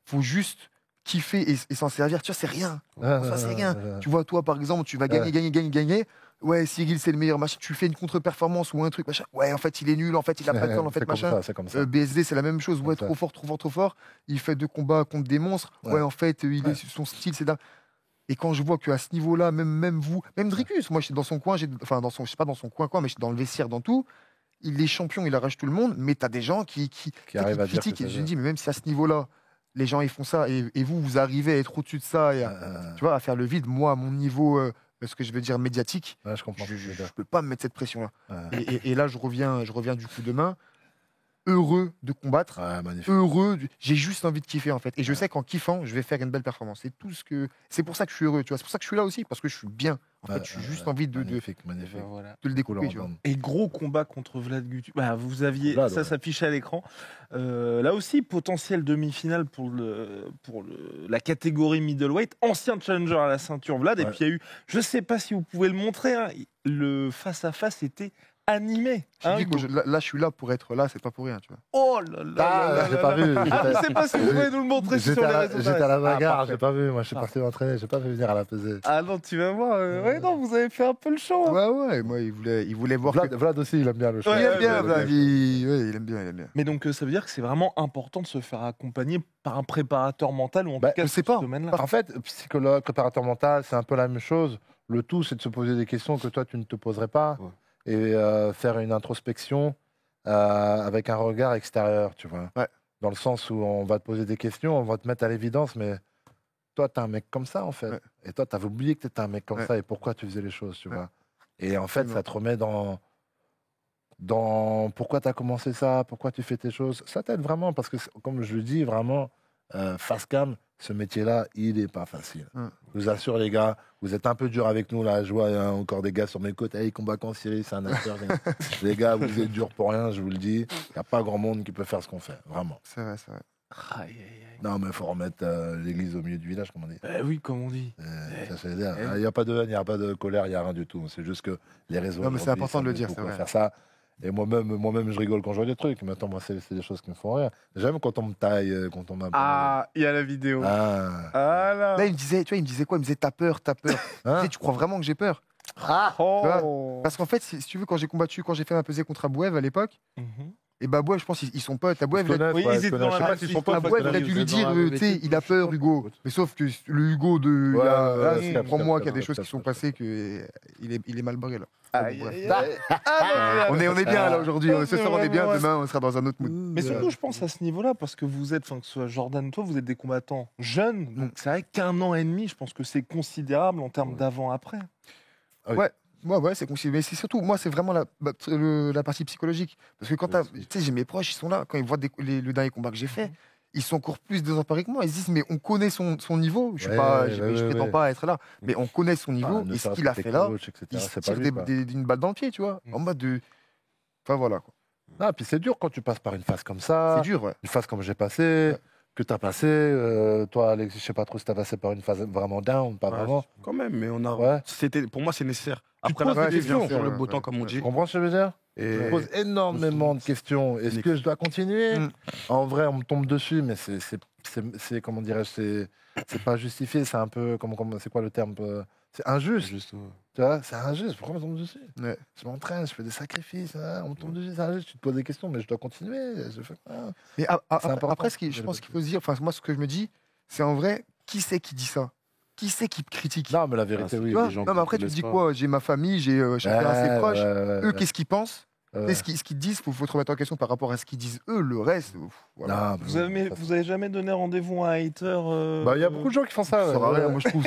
faut juste kiffer et s'en servir. Tu vois, c'est rien. En soi, c'est rien. Tu vois, toi, par exemple, tu vas gagner. Ouais, Cyril, c'est le meilleur, machin. Tu fais une contre-performance ou un truc, machin. Ouais, en fait, il est nul, en fait, il a pas de temps, en fait, C'est comme machin. ça, c'est comme ça. BSD, c'est la même chose. Ouais, Comme trop fort, trop fort, trop fort. Il fait 2 combats contre des monstres. Ouais, en fait, son style, c'est dingue. Et quand je vois qu'à ce niveau-là, même vous, même Dricus, moi, j'étais dans son coin, je sais pas dans son coin, mais j'étais dans le vestiaire, dans tout. Il est champion, il arrache tout le monde, mais t'as des gens qui arrivent à dire critiquent. que Et c'est je me ça. dis, mais même si à ce niveau-là, les gens ils font ça, et vous arrivez à être au-dessus de ça, et tu vois, à faire le vide, moi, à mon niveau, ce que je veux dire médiatique, Ouais, je comprends. je peux pas me mettre cette pression-là. Ouais. Et là, je reviens du coup demain, heureux de combattre. Ouais, magnifique. J'ai juste envie de kiffer en fait, et je sais qu'en kiffant, je vais faire une belle performance. C'est pour ça que je suis heureux, tu vois. C'est pour ça que je suis là aussi, parce que je suis bien. En fait, j'ai juste envie de Magnifique, magnifique. Voilà. le découper, Cool, tu vois. Antoine. Et gros combat contre Vlad Gutu. Bah, vous aviez, Vlad, ça ouais. s'affiche à l'écran. Là aussi, potentiel demi-finale pour la catégorie middleweight. Ancien challenger à la ceinture Vlad. Et Ouais. puis il y a eu, je sais pas si vous pouvez le montrer, hein, le face-à-face était animé. Je hein, dis que Hugo. là, je suis là pour être là, c'est pas pour rien, tu vois. Oh là là là là J'ai là pas là. vu. Ah, je sais pas si vous pouvez nous le montrer sur J'étais les à réseaux. j'étais à la Ah, bagarre, parfait. j'ai pas vu. Moi, je suis Ah. parti m'entraîner, j'ai pas vu venir à la pesée. Ah non, tu vas voir. Ouais, non, vous avez fait un peu le show. hein. Ouais, moi, il voulait voir que... Vlad aussi, il aime bien le show. Ouais, Il aime bien, ouais, Vlad, il aime bien. Mais donc, ça veut dire que c'est vraiment important de se faire accompagner par un préparateur mental ou en Bah, tout cas je sais sur pas. ce domaine-là. En fait, psychologue, préparateur mental, c'est un peu la même chose. Le tout, c'est de se poser des questions que toi, tu ne te poserais pas Ouais. et faire une introspection avec un regard extérieur, tu vois. Ouais. Dans le sens où on va te poser des questions, on va te mettre à l'évidence, mais toi, t'es un mec comme ça, en fait. Ouais. Et toi, t'avais oublié que t'étais un mec comme Ouais. ça et pourquoi tu faisais les choses, tu Ouais. vois. Et en fait, Absolument. ça te remet dans pourquoi tu as commencé ça, pourquoi tu fais tes choses. Ça t'aide vraiment parce que, comme je le dis, vraiment, face cam, ce métier-là, il n'est pas facile. Je vous assure, les gars, vous êtes un peu dur avec nous. Là, je vois encore des gars sur mes côtes. Hey, combat quand Cyril, c'est un acteur. Les gars, vous êtes durs pour rien, je vous le dis. Il n'y a pas grand monde qui peut faire ce qu'on fait, vraiment. C'est vrai. Aïe, aïe, aïe. Non, mais il faut remettre l'église au milieu du village, comme on dit. Oui, comme on dit. Ça, c'est dire. Il n'y a pas de haine, il n'y a pas de colère, il n'y a rien du tout. C'est juste que les réseaux. Non, mais c'est aujourd'hui, important de le savent dire, beaucoup c'est quoi vrai. faire ça. Et moi-même, je rigole quand je vois des trucs. Maintenant, moi, c'est des choses qui me font rire. J'aime quand on me taille, quand on m'a. Ah, il y a la vidéo. Ah. Ah là. Là, il me disait quoi? Il me disait, t'as peur. Hein Il disait, tu crois vraiment que j'ai peur? Oh. Parce qu'en fait, si tu veux, quand j'ai fait ma pesée contre Abouev à l'époque, Mhm. et bah Abouev, je pense qu'ils sont potes. Abouev, Ils se connaissent, Oui, ouais, ils ils se étaient connaissent. dans Je sais la pas même s'ils sont équipe. potes, Abouev, parce il a que dû là, lui êtes dire, dans la même tu sais, équipe, il a je peur, sais Hugo. pas. Mais sauf que le Hugo de. Ouais, là, ouais, je comprends moi qu'il y a des capte, choses qui capte, sont capte, passées, qu'il est mal barré là. Aïe, Bref. aïe, aïe. Ah, non, On est bien là aujourd'hui. Ah, Ce c'est soir, on est bien. vraiment- Demain, on sera dans un autre mood. Mais surtout, je pense à ce niveau-là, parce que vous êtes, enfin, que ce soit Jordan, toi, vous êtes des combattants jeunes. Donc, c'est vrai qu'un an et demi, je pense que c'est considérable en termes d'avant-après. Ouais, c'est considéré. Mais c'est surtout, moi, c'est vraiment la partie psychologique. Parce que quand tu sais, j'ai mes proches, ils sont là. Quand ils voient le dernier combat que j'ai fait, ils sont encore plus désemparés que moi. Ils se disent, mais on connaît son niveau. Je prétends pas être là. Mais on connaît son niveau. ne Et ce serait-ce qu'il que a tes fait là, coachs, etc., il se c'est pas tire lui, quoi. d'une balle dans le pied, tu vois. En mode de. Enfin, voilà. Quoi. Non, puis c'est dur quand tu passes par une phase comme ça. C'est dur, ouais. Une phase comme j'ai passé. que tu as passé. Toi, Alex, je sais pas trop si tu as passé par une phase vraiment down, pas Ouais, vraiment. Quand même, mais on a. Ouais. Pour moi, c'est nécessaire. Tu Après te la poses des pluie vient questions. sur le beau Ouais, temps, comme on Tu dit. comprends ce que je veux dire? Et Je me pose énormément de questions. Est-ce que je dois continuer? En vrai, on me tombe dessus, mais comment dirais-je, c'est pas justifié. C'est un peu, c'est quoi le terme? C'est injuste. Juste, ouais. Tu vois, c'est injuste. Pourquoi on me tombe dessus? Ouais. Je m'entraîne, je fais des sacrifices. Hein, on me tombe dessus, c'est injuste. Tu te poses des questions, mais je dois continuer. Je fais quoi? Mais C'est important. après, je pense qu'il faut se dire, enfin, moi, ce que je me dis, c'est en vrai, qui c'est qui dit ça? Qui c'est qui critique? Non, mais la vérité, Ah, oui. Tu vois les gens non, mais après, tu te connaissent dis pas. quoi? J'ai ma famille, j'ai chacun assez proche. Eux, qu'est-ce qu'est-ce qu'ils pensent? que Ce qu'ils disent, faut te remettre en question par rapport à ce qu'ils disent eux. Le reste, voilà. Vous avez jamais donné rendez-vous à un hater Bah, il y a beaucoup de gens qui font ça. Ça sert à rien, moi je trouve.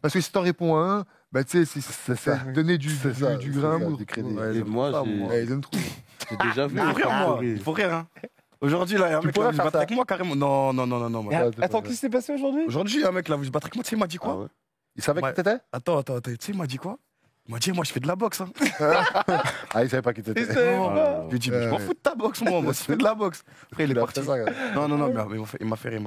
Parce que si t'en réponds à un, bah tu sais, C'est c'est ça. donner du C'est ça, grain à c'est ça, moudre. du crédit. Ouais, Et j'aime moi, pas, j'ai- moi. Ouais, ils aiment trop. J'ai déjà vu. Il faut rire, moi. Factory. Il faut rire, hein. Aujourd'hui, là, il y a un Tu mec qui a pourrais voulu se faire battre ça. avec moi, carrément. Non, non, non, non, non. moi. Ouais, Attends, qu'est-ce qui s'est passé aujourd'hui? Aujourd'hui, il y a un mec qui a voulu se battre avec moi. Tu sais, il m'a dit quoi? Ah ouais. Il savait Ouais. qui t'étais? Attends. Tu sais, il m'a dit quoi? Il m'a dit, moi, je fais de la boxe. Hein. Ah, il savait pas qui t'étais. Il savait Oh pas. là là. Je lui ai dit, mais je m'en fous de ta boxe, moi. Moi, je fais de la boxe. Après, il est Il a parti. fait ça, gars. Non, non, non, mais il m'a fait rire.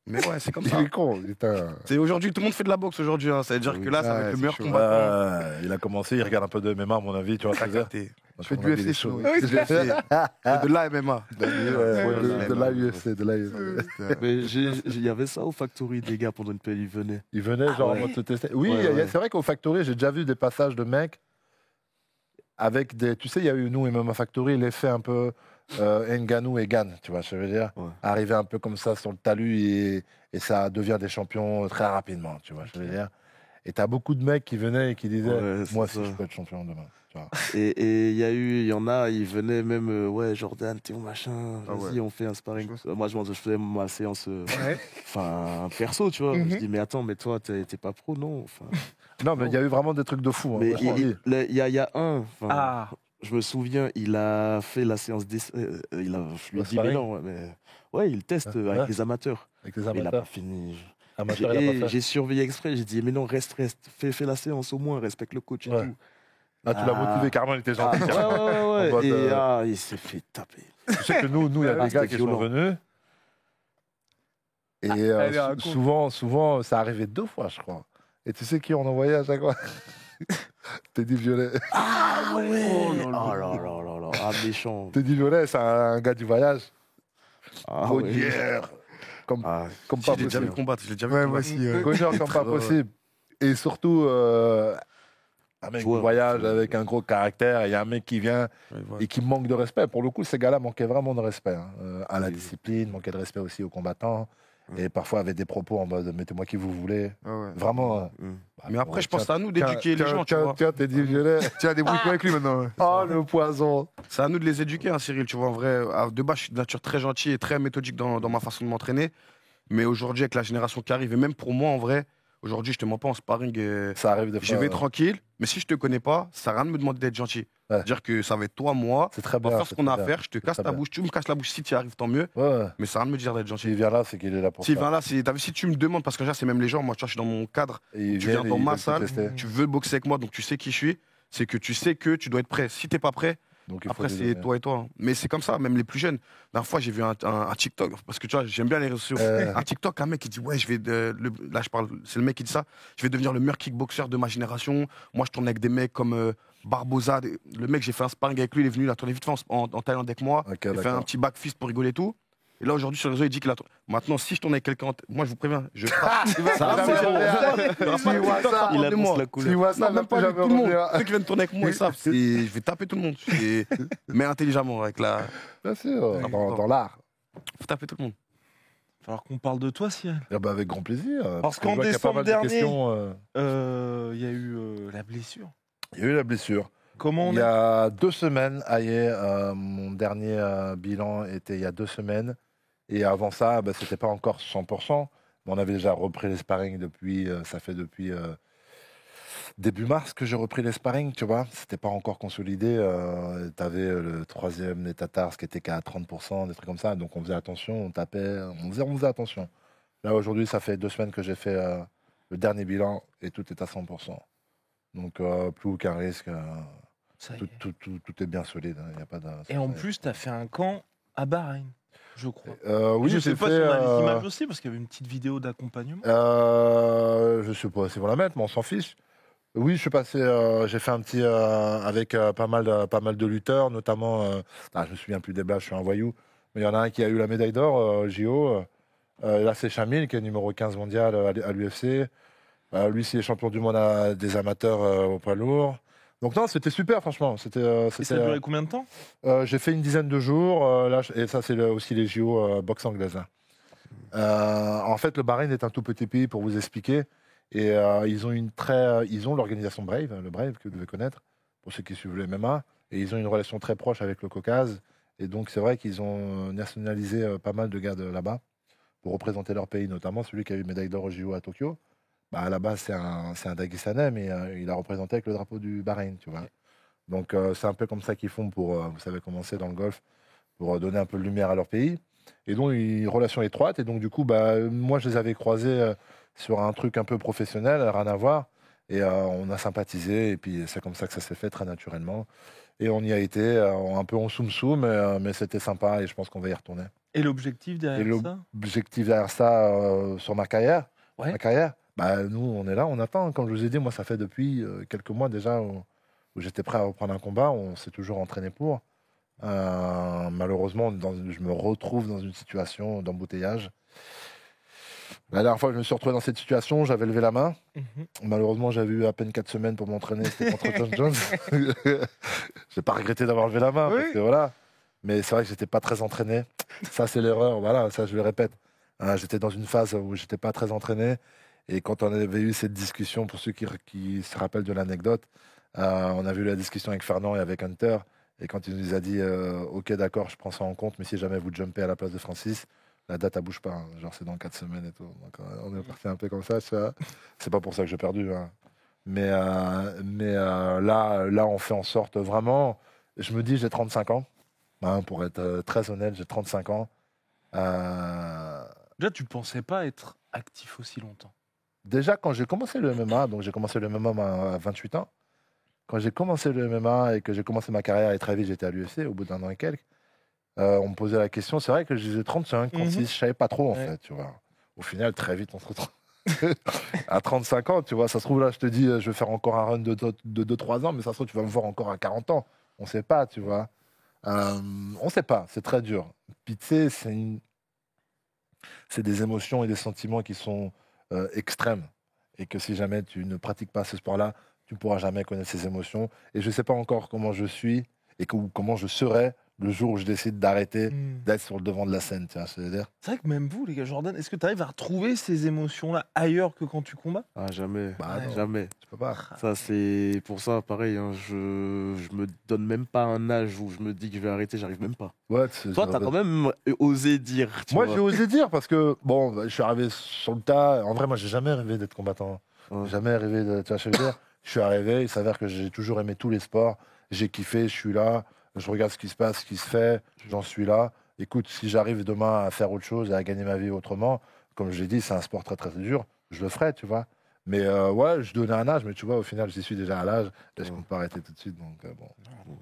Mais ouais, c'est comme ça. Il est con, putain. C'est aujourd'hui, tout le monde fait de la boxe aujourd'hui. Hein. Ça veut dire Oui. que là, ça va Ouais, être le c'est meilleur chaud. combat. Il a commencé, il regarde un peu de MMA, à mon avis, tu vois. T'as capté. Je fais du UFC, sinon, oui. Oui, c'est C'est de la MMA. De la UFC, de la UFC. Mais il y avait ça au Factory, des gars, pendant une pelle, ils venaient. Il venait genre en ouais. mode se tester. Oui, Ouais, ouais. c'est vrai qu'au Factory, j'ai déjà vu des passages de mecs avec des. Tu sais, il y a eu nous et même à Factory l'effet un peu Ngannou et Gann, tu vois, ce que je veux dire. Ouais. Arriver un peu comme ça sur le talus et ça devient des champions très rapidement, tu vois, ce que je veux dire. Et t'as beaucoup de mecs qui venaient et qui disaient, Ouais, c'est moi aussi, ça. je peux être champion demain. Tu vois. Et il y en a, ils venaient même, ouais, Jordan, t'es où, machin, Ah vas-y, ouais. on fait un sparring. Je pense- Moi, je faisais ma séance, Ouais. enfin, perso, tu vois. Mhm. Je dis, mais attends, mais toi, t'es pas pro, non. Enfin, Non, mais il y a eu vraiment des trucs de fou. Hein, mais moi, je te dis. il y a un, enfin, Ah, je me souviens, il a fait la séance d'essai, je lui ai Le dit, mais sparring. non, ouais, mais ouais, il teste Ouais. avec les amateurs. Avec les Mais il n'a amateurs. pas fini. Amateurs, il a pas fait. J'ai surveillé exprès, j'ai dit, mais non, reste, fais la séance au moins, respecte le coach et Ouais. tout. Ah, tu l'as Ah. motivé carrément, il était Ah, gentil. ouais, carrément. ouais, En ouais, mode, et il s'est fait taper. Tu sais que nous, il y a Ah, des gars c'était qui sont violent. venus. Et allez, raconte. souvent, ça arrivait 2 fois, je crois. Et tu sais qui on envoyait à chaque fois? Teddy Violet. Ah ouais. Oh Oh là là là. là là là. Ah, méchant. Teddy Violet, c'est un gars du voyage. Ah, ouais. Gaudière. Comme, Ah, comme pas Je l'ai déjà vu possible. combattre. Je l'ai déjà vu Ouais, combattre. moi aussi. Gagneur comme pas Ouais, ouais. possible. Et surtout, un mec Joueur. du voyage avec un gros caractère. Il y a un mec qui vient Ouais, voilà. et qui manque de respect. Pour le coup, ces gars-là manquaient vraiment de respect. Hein. À la Oui. discipline, manquaient de respect aussi aux combattants. Et parfois avec des propos en mode mettez-moi qui vous voulez. Ah ouais. Vraiment. hum. Mais après, je pense que c'est à nous Tiens, d'éduquer les tiens, gens, tu tiens, vois. Tiens, Teddy Violet. Tiens, débrouille-toi avec lui maintenant. Oh, le poison. C'est à nous de les éduquer, hein, Cyril. Tu vois, en vrai, de base, je suis de nature très gentil et très méthodique dans ma façon de m'entraîner. Mais aujourd'hui, avec la génération qui arrive, et même pour moi, en vrai, aujourd'hui, je te mens pas en sparring. Ça arrive des Je fois. vais tranquille, mais si je te connais pas, ça sert à rien de me demander d'être gentil. Ouais. Dire que ça va être toi, moi, C'est très on va bien. faire ce c'est qu'on a à très bien. faire, je te C'est casse très ta bien. bouche, tu me casses la bouche si tu y arrives, tant mieux, Ouais. mais ça sert à rien de me dire d'être gentil. S'il vient là, c'est qu'il est là pour S'il ça. vient là, t'as vu, si tu me demandes, parce que déjà, c'est même les gens, moi, tu vois, je suis dans mon cadre, Et il tu vient viens dans et il ma veut te salle, tester. tu veux boxer avec moi, donc tu sais qui je suis, c'est que tu sais que tu dois être prêt. Si t'es pas prêt, Donc, il faut après, lui c'est donner. toi et toi. Hein. Mais c'est comme ça, même les plus jeunes. La dernière fois, j'ai vu un TikTok, parce que tu vois, j'aime bien les réseaux sociaux. Un TikTok, un mec qui dit, ouais, là, je parle, c'est le mec qui dit ça, je vais devenir le meilleur kickboxer de ma génération. Moi, je tourne avec des mecs comme Barbosa. Le mec, j'ai fait un sparring avec lui, il est venu, il a tourné vite fait en Thaïlande avec moi. Ok, Il a fait un d'accord. petit back fist pour rigoler et tout. Et là, aujourd'hui, sur le réseau, il dit qu'il a. Maintenant, si je tourne avec quelqu'un, moi, je vous préviens, je frappe. Ça va, jamais c'est bon. revenir. Il y aura S'il pas de voit TikTok ça, à Il parler de moi. annonce la Tu couleur. vois ça, Non, même pas jamais lui, tout le monde. revenir. Ceux qui viennent tourner avec moi, ils savent. Je vais taper tout le monde. Mais intelligemment, avec la. Bien sûr, Important. dans l'art. Faut taper tout le monde. il va falloir qu'on parle de toi, Cyril. Ah bah, avec grand plaisir. Parce que je qu'en vois qu'il y a pas mal de décembre questions, Il y a eu la blessure. Il y a eu la blessure. Comment on Il y est a 2 semaines, mon dernier bilan était il y a 2 semaines. Et avant ça, bah, c'était pas encore 100%. Mais on avait déjà repris les sparring depuis, ça fait depuis début mars que j'ai repris les sparring, tu vois. C'était pas encore consolidé. Tu avais le 3e Nétatars qui était qu'à 30%, des trucs comme ça. Donc on faisait attention, on tapait, on faisait attention. Là aujourd'hui, ça fait 2 semaines que j'ai fait le dernier bilan et tout est à 100%. Donc plus aucun risque. Ça y Tout, est. tout est bien solide. Il y a pas de, Et en plus, tu as fait un camp à Bahreïn. je crois. Oui, je sais j'ai pas fait, si on a les images aussi, parce qu'il y avait une petite vidéo d'accompagnement. je sais pas si vont la mettre, mais on s'en fiche. Oui, je suis passé, j'ai fait un petit avec pas mal de lutteurs, notamment, je me souviens plus des blagues, je suis un voyou, mais il y en a un qui a eu la médaille d'or JO. Là, c'est Chamil qui est numéro 15 mondial à l'UFC. Lui, c'est champion du monde des amateurs au poids lourd. Donc non, c'était super, franchement. Et ça a duré combien de temps? J'ai fait une dizaine de jours, et ça, c'est aussi les JO boxe anglaise. En fait, le Bahreïn est un tout petit pays, pour vous expliquer. Et ils ont l'organisation Brave, le Brave que vous devez connaître, pour ceux qui suivent le MMA. Et ils ont une relation très proche avec le Caucase. Et donc, c'est vrai qu'ils ont nationalisé pas mal de gars de là-bas pour représenter leur pays, notamment celui qui a eu médaille d'or au JO à Tokyo. À la base, c'est un Daguestanais, mais il a représenté avec le drapeau du Bahreïn, tu vois. Donc, c'est un peu comme ça qu'ils font pour, vous savez, commencer dans le golf, pour donner un peu de lumière à leur pays. Et donc, une relation étroite. Et donc, du coup, moi, je les avais croisés sur un truc un peu professionnel, rien à voir. Et on a sympathisé. Et puis, c'est comme ça que ça s'est fait très naturellement. Et on y a été un peu en soum-soum, mais c'était sympa et je pense qu'on va y retourner. Et l'objectif derrière ça? L'objectif derrière ça, sur ma carrière, Ouais. nous, on est là, on attend. Comme je vous ai dit, moi, ça fait depuis quelques mois déjà où j'étais prêt à reprendre un combat. On s'est toujours entraîné pour. Malheureusement, je me retrouve dans une situation d'embouteillage. La dernière fois que je me suis retrouvé dans cette situation, j'avais levé la main. Malheureusement, j'avais eu à peine 4 semaines pour m'entraîner. C'était contre John Jones. J'ai pas regretté d'avoir levé la main. Oui. Parce que, voilà. Mais c'est vrai que j'étais pas très entraîné. Ça, c'est l'erreur. Voilà, ça, je le répète. J'étais dans une phase où j'étais pas très entraîné. Et quand on avait eu cette discussion, pour ceux qui se rappellent de l'anecdote, on avait eu la discussion avec Fernand et avec Hunter. Et quand il nous a dit ok, d'accord, je prends ça en compte, mais si jamais vous jumpez à la place de Francis, la date, elle bouge pas. Hein. Genre, c'est dans 4 semaines et tout. Donc, on est parti un peu comme ça. Tu vois. C'est pas pour ça que j'ai perdu. Hein. Mais là, on fait en sorte vraiment. Je me dis, j'ai 35 ans. Hein, pour être très honnête, j'ai 35 ans. Déjà, tu pensais pas être actif aussi longtemps? Déjà, quand j'ai commencé le MMA, donc j'ai commencé le MMA à 28 ans. Quand j'ai commencé le MMA et que j'ai commencé ma carrière, et très vite, j'étais à l'UFC, au bout d'un an et quelques, on me posait la question. C'est vrai que je disais 35, 36, je savais pas trop, en fait, tu vois. Au final, très vite, on se retrouve à 35 ans, tu vois. Ça se trouve, là, je te dis, je vais faire encore un run de 2-3 ans, mais ça se trouve, tu vas me voir encore à 40 ans. On sait pas, tu vois. On sait pas, c'est très dur. Puis, tu sais, c'est des émotions et des sentiments qui sont extrêmes. Et que si jamais tu ne pratiques pas ce sport-là, tu ne pourras jamais connaître ces émotions. Et je ne sais pas encore comment je suis et comment je serai le jour où je décide d'arrêter d'être sur le devant de la scène. Tu vois ce que je veux dire ? C'est vrai que même vous, les gars, Jordan, est-ce que tu arrives à retrouver ces émotions-là ailleurs que quand tu combats? Ah, jamais. non, Jamais. Tu peux pas. Ça, c'est pour ça, pareil. Hein, je me donne même pas un âge où je me dis que je vais arrêter, j'arrive même pas. Ouais, Toi, t'as quand même osé dire. Moi, j'ai osé dire parce que, bon, je suis arrivé sur le tas. En vrai, moi, j'ai jamais rêvé d'être combattant. Ouais. Jamais rêvé de. Tu vois ce que je veux dire ? Je suis arrivé, il s'avère que j'ai toujours aimé tous les sports. J'ai kiffé, je suis là. Je regarde ce qui se passe, ce qui se fait. J'en suis là. Écoute, si j'arrive demain à faire autre chose et à gagner ma vie autrement, comme je l'ai dit, c'est un sport très, très dur. Je le ferai, tu vois. Mais ouais, je donnais un âge, mais tu vois, au final, j'y suis déjà à l'âge. Et je ne compte pas arrêter tout de suite. Donc, bon.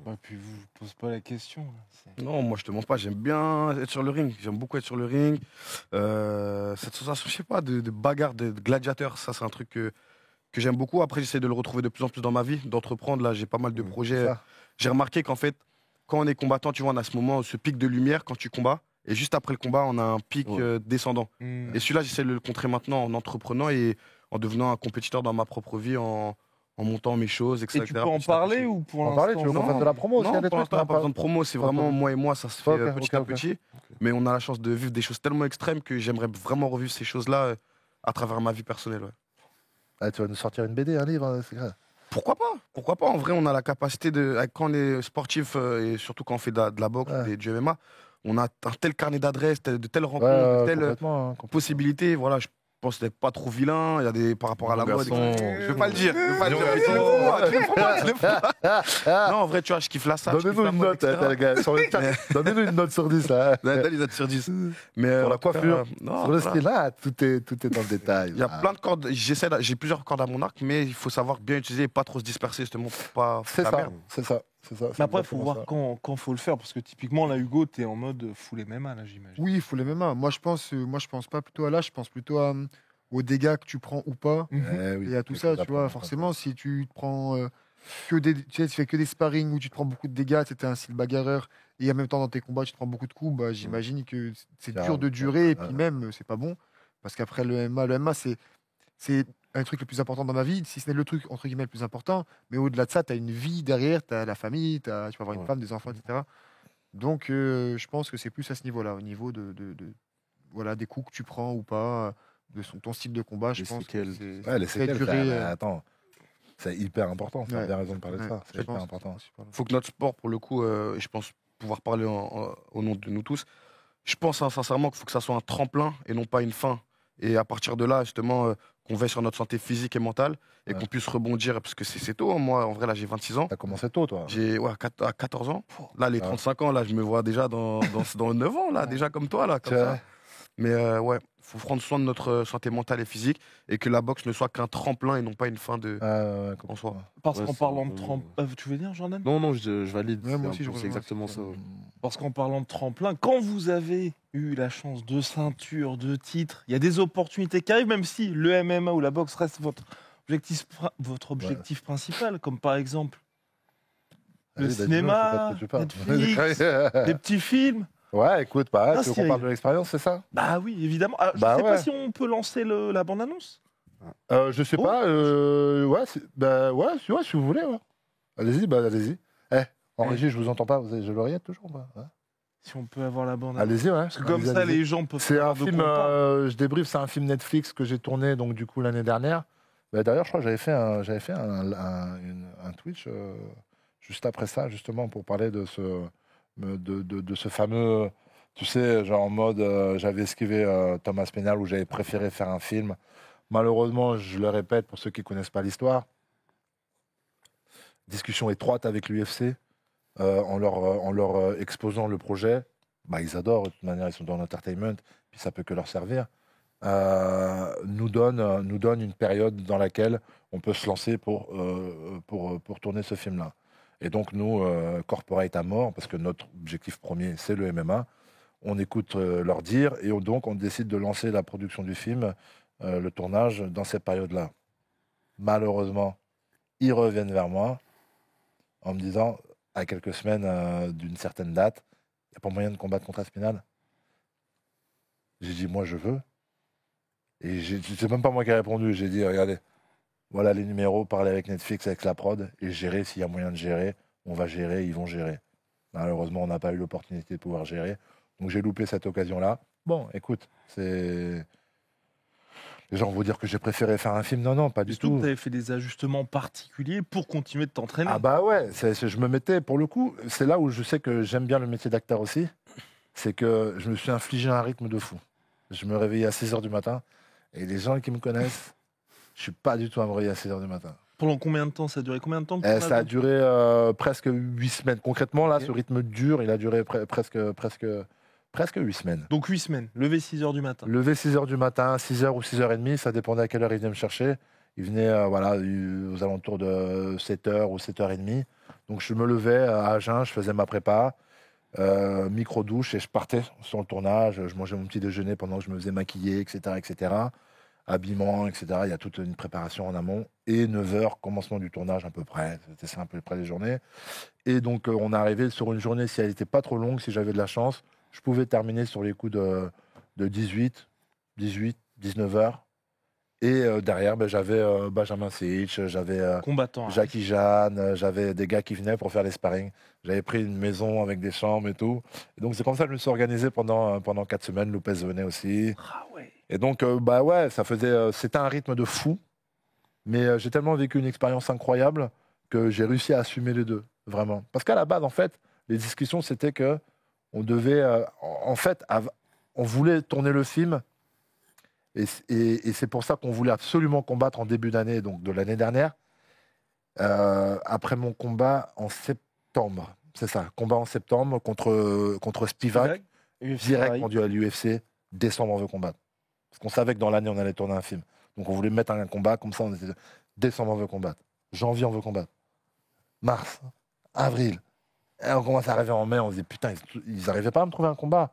Bah, puis vous pose pas la question. Là. Non, moi je te mens pas, j'aime bien être sur le ring. J'aime beaucoup être sur le ring. Cette sensation, je sais pas, de bagarre, de gladiateur, ça c'est un truc que j'aime beaucoup. Après, j'essaie de le retrouver de plus en plus dans ma vie, d'entreprendre. Là, j'ai pas mal de projets. Ça. J'ai remarqué qu'en fait, quand on est combattant, tu vois, on a ce moment, ce pic de lumière quand tu combats. Et juste après le combat, on a un pic descendant. Et celui-là, j'essaie de le contrer maintenant en entreprenant et en devenant un compétiteur dans ma propre vie, en montant mes choses, etc. Et tu peux en parler ou pour En parler, tu veux qu'on fasse de la promo aussi, il y a Non, des pour trucs, l'instant, on en pas besoin parle. de promo, c'est Pas vraiment besoin. moi et moi, ça se fait Ok, petit à ok. petit. Mais on a la chance de vivre des choses tellement extrêmes que j'aimerais vraiment revivre ces choses-là à travers ma vie personnelle. Ouais. Ah, tu vas nous sortir une BD, un livre, c'est grave. Pourquoi pas? Pourquoi pas? En vrai, on a la capacité quand on est sportif et surtout quand on fait de la boxe, du MMA, on a un tel carnet d'adresses, de telles rencontres, de telles complètement. possibilités. Voilà, je pense d'être pas trop vilain. Il y a des par rapport à la mode. garçon. Je vais pas le dire. Je vais pas le dire. Tu le feras. Non, en vrai, tu vois, je kiffe la salle. Donnez-nous une note, les gars, sur le chat. Donnez-nous une note sur 10, là. Donne les notes sur 10. Mais Pour la coiffure, non, sur le voilà. style, là, tout est dans le détail. Il y a plein de cordes. J'ai plusieurs cordes à mon arc, mais il faut savoir bien utiliser et pas trop se disperser justement pour pas. C'est la ça, merde. c'est ça. C'est ça. c'est Mais après, il faut exactement voir ça. quand faut le faire. Parce que typiquement, là, Hugo, t'es en mode full MMA, là, j'imagine. Oui, il faut les MMA. Moi, je pense pas plutôt à l'âge, je pense plutôt aux dégâts que tu prends ou pas. Mhm. Eh oui, Et à tout quelque ça, chose à tu vois, prendre en forcément, compte. si tu te prends tu sais, tu fais que des sparring où tu te prends beaucoup de dégâts, tu es un style bagarreur, et en même temps dans tes combats, tu te prends beaucoup de coups, bah, j'imagine que c'est dur Grave, de durer, et puis ouais. même, c'est pas bon. Parce qu'après le MMA, c'est un truc le plus important dans ma vie, si ce n'est le truc, entre guillemets, le plus important. Mais au-delà de ça, tu as une vie derrière, tu as la famille, tu peux avoir une Ouais. femme, des enfants, etc. Donc, je pense que c'est plus à ce niveau-là, au niveau voilà, des coups que tu prends ou pas, ton style de combat, je Les pense que séquelles, c'est Ouais, les fait séquelles, durer. frère, mais attends, c'est hyper important. Tu as Ouais. bien raison de parler de Ouais, ça. je C'est hyper pense que important. c'est principal. Faut que notre sport, pour le coup, et je pense pouvoir parler au nom de nous tous, je pense sincèrement qu'il faut que ça soit un tremplin et non pas une fin. Et à partir de là, justement, qu'on veille sur notre santé physique et mentale et Ouais. qu'on puisse rebondir, parce que c'est tôt. Hein. Moi, en vrai, là, j'ai 26 ans. T'as commencé tôt, toi. J'ai à 14 ans. Là, les Ah. 35 ans, là, je me vois déjà dans 9 ans, là, Ouais. déjà comme toi, là, Tu comme ça. vois Mais ouais, faut prendre soin de notre santé mentale et physique et que la boxe ne soit qu'un tremplin et non pas une fin de, Ouais, en soi. Parce Ouais, qu'en c'est parlant un de peu- tremplin. Tu veux dire, Jordan? Non, non, je valide. Ouais, moi c'est aussi, je c'est rejoins, exactement c'est- ça. Ouais. Parce qu'en parlant de tremplin, quand vous avez eu la chance de ceinture, de titre, il y a des opportunités qui arrivent, même si le MMA ou la boxe reste votre objectif principal, comme par exemple le Vas-y, bah, dis-nous, cinéma, je sais pas de quoi tu Netflix, parles. les petits films. Ouais, écoute, pareil, Ah, tu veux qu'on Cyril. parle de l'expérience, c'est ça Bah oui, évidemment. Ah, je Bah sais ouais. pas si on peut lancer la bande-annonce. Je sais Oh. pas, ouais, bah, ouais, si vous voulez, ouais. Allez-y, bah, allez-y. En Ouais. régie, je vous entends pas, vous avez de l'oreillette toujours ou pas Ouais. Si on peut avoir la bande-annonce. Allez-y, ouais. Parce que comme Allez-y, ça, allez-y. les gens peuvent C'est un savoir de film, quoi on parle. je débriefe, c'est un film Netflix que j'ai tourné donc du coup l'année dernière. Bah, d'ailleurs, je crois que j'avais fait un Twitch juste après ça, justement, pour parler de de ce fameux, tu sais, genre en mode, j'avais esquivé Thomas Pénal où j'avais préféré faire un film. Malheureusement, je le répète pour ceux qui connaissent pas l'histoire, discussion étroite avec l'UFC en leur exposant le projet. Bah, ils adorent, de toute manière, ils sont dans l'entertainment, puis ça peut que leur servir. Nous donne une période dans laquelle on peut se lancer pour tourner ce film-là. Et donc, nous, corporate à mort, parce que notre objectif premier, c'est le MMA, on écoute leur dire, et donc on décide de lancer la production du film, le tournage, dans cette période-là. Malheureusement, ils reviennent vers moi en me disant, à quelques semaines d'une certaine date, il n'y a pas moyen de combattre contre Aspinal. J'ai dit, moi, je veux. Et c'est même pas moi qui ai répondu. J'ai dit, regardez, voilà les numéros, parlez avec Netflix, avec la prod, et gérer s'il y a moyen de gérer. On va gérer, ils vont gérer. Malheureusement, on n'a pas eu l'opportunité de pouvoir gérer. Donc j'ai loupé cette occasion-là. Bon, écoute, c'est... Les gens vont dire que j'ai préféré faire un film. Non, non, pas du Surtout que tout. tu avais fait des ajustements particuliers pour continuer de t'entraîner. Ah bah ouais, je me mettais, pour le coup, c'est là où je sais que j'aime bien le métier d'acteur aussi, c'est que je me suis infligé un rythme de fou. Je me réveillais à 6h du matin, et les gens qui me connaissent, je suis pas du tout à me réveiller à 6h du matin. Pendant combien de temps? Ça a duré combien de temps? Ça a duré presque 8 semaines. Concrètement, là, Ok. ce rythme dur, il a duré presque 8 semaines. Donc 8 semaines, levé 6h du matin. Levé 6h du matin, 6h ou 6h30, ça dépendait à quelle heure il venait me chercher. Il venait aux alentours de 7h ou 7h30. Donc je me levais à jeun, je faisais ma prépa, micro-douche, et je partais sur le tournage. Je mangeais mon petit déjeuner pendant que je me faisais maquiller, etc. etc. Habillement, etc. Il y a toute une préparation en amont. Et 9h, commencement du tournage à peu près. C'était ça à peu près les journées. Et donc on est arrivé sur une journée, si elle n'était pas trop longue, si j'avais de la chance, je pouvais terminer sur les coups de 18, 19h. Et derrière, j'avais Benjamin Sitch, j'avais Combattant. Jackie Jeanne, j'avais des gars qui venaient pour faire les sparring. J'avais pris une maison avec des chambres et tout. Et donc c'est comme ça que je me suis organisé pendant 4 semaines. Lopez venait aussi. Ah ouais. Et donc, ouais, c'était un rythme de fou. Mais j'ai tellement vécu une expérience incroyable que j'ai réussi à assumer les deux, vraiment. Parce qu'à la base, en fait, les discussions, c'était que on devait, on voulait tourner le film, et c'est pour ça qu'on voulait absolument combattre en début d'année, donc de l'année dernière, après mon combat en septembre. C'est ça, combat en septembre contre Spivak, direct rendu à l'UFC, décembre on veut combattre. Parce qu'on savait que dans l'année on allait tourner un film. Donc on voulait mettre un combat, comme ça on était décembre on veut combattre, janvier on veut combattre, mars, avril. Et on commence à arriver en mai, on se dit putain, ils n'arrivaient pas à me trouver un combat.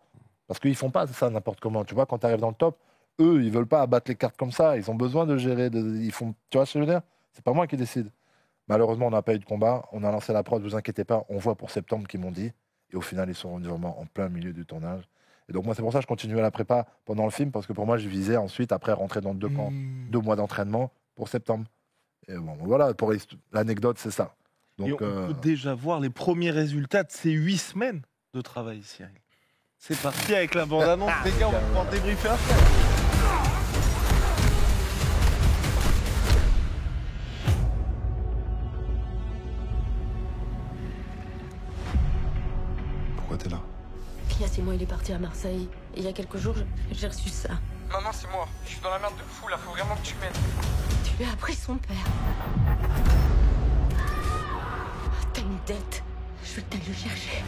Parce qu'ils font pas ça n'importe comment. Tu vois, quand tu arrives dans le top, eux, ils veulent pas abattre les cartes comme ça. Ils ont besoin de gérer. Ils font, tu vois ce que je veux dire? C'est pas moi qui décide. Malheureusement, on n'a pas eu de combat. On a lancé la prod, vous inquiétez pas. On voit pour septembre qu'ils m'ont dit. Et au final, ils sont rendus vraiment en plein milieu du tournage. Et donc, moi, c'est pour ça que je continue à la prépa pendant le film. Parce que pour moi, je visais ensuite, après, rentrer dans 2 mois d'entraînement pour septembre. Et bon, voilà, pour l'anecdote, c'est ça. Et Donc, on peut déjà voir les premiers résultats de ces 8 semaines de travail, Cyril. C'est parti avec la bande-annonce. Les gars, on va pouvoir débriefer après. Pourquoi t'es là? Il y a 6 mois, il est parti à Marseille. Et il y a quelques jours, j'ai reçu ça. Maman, c'est moi. Je suis dans la merde de fou là, faut vraiment que tu m'aides. Tu lui as appris son père. T'as une dette. Je vais peut-être le chercher.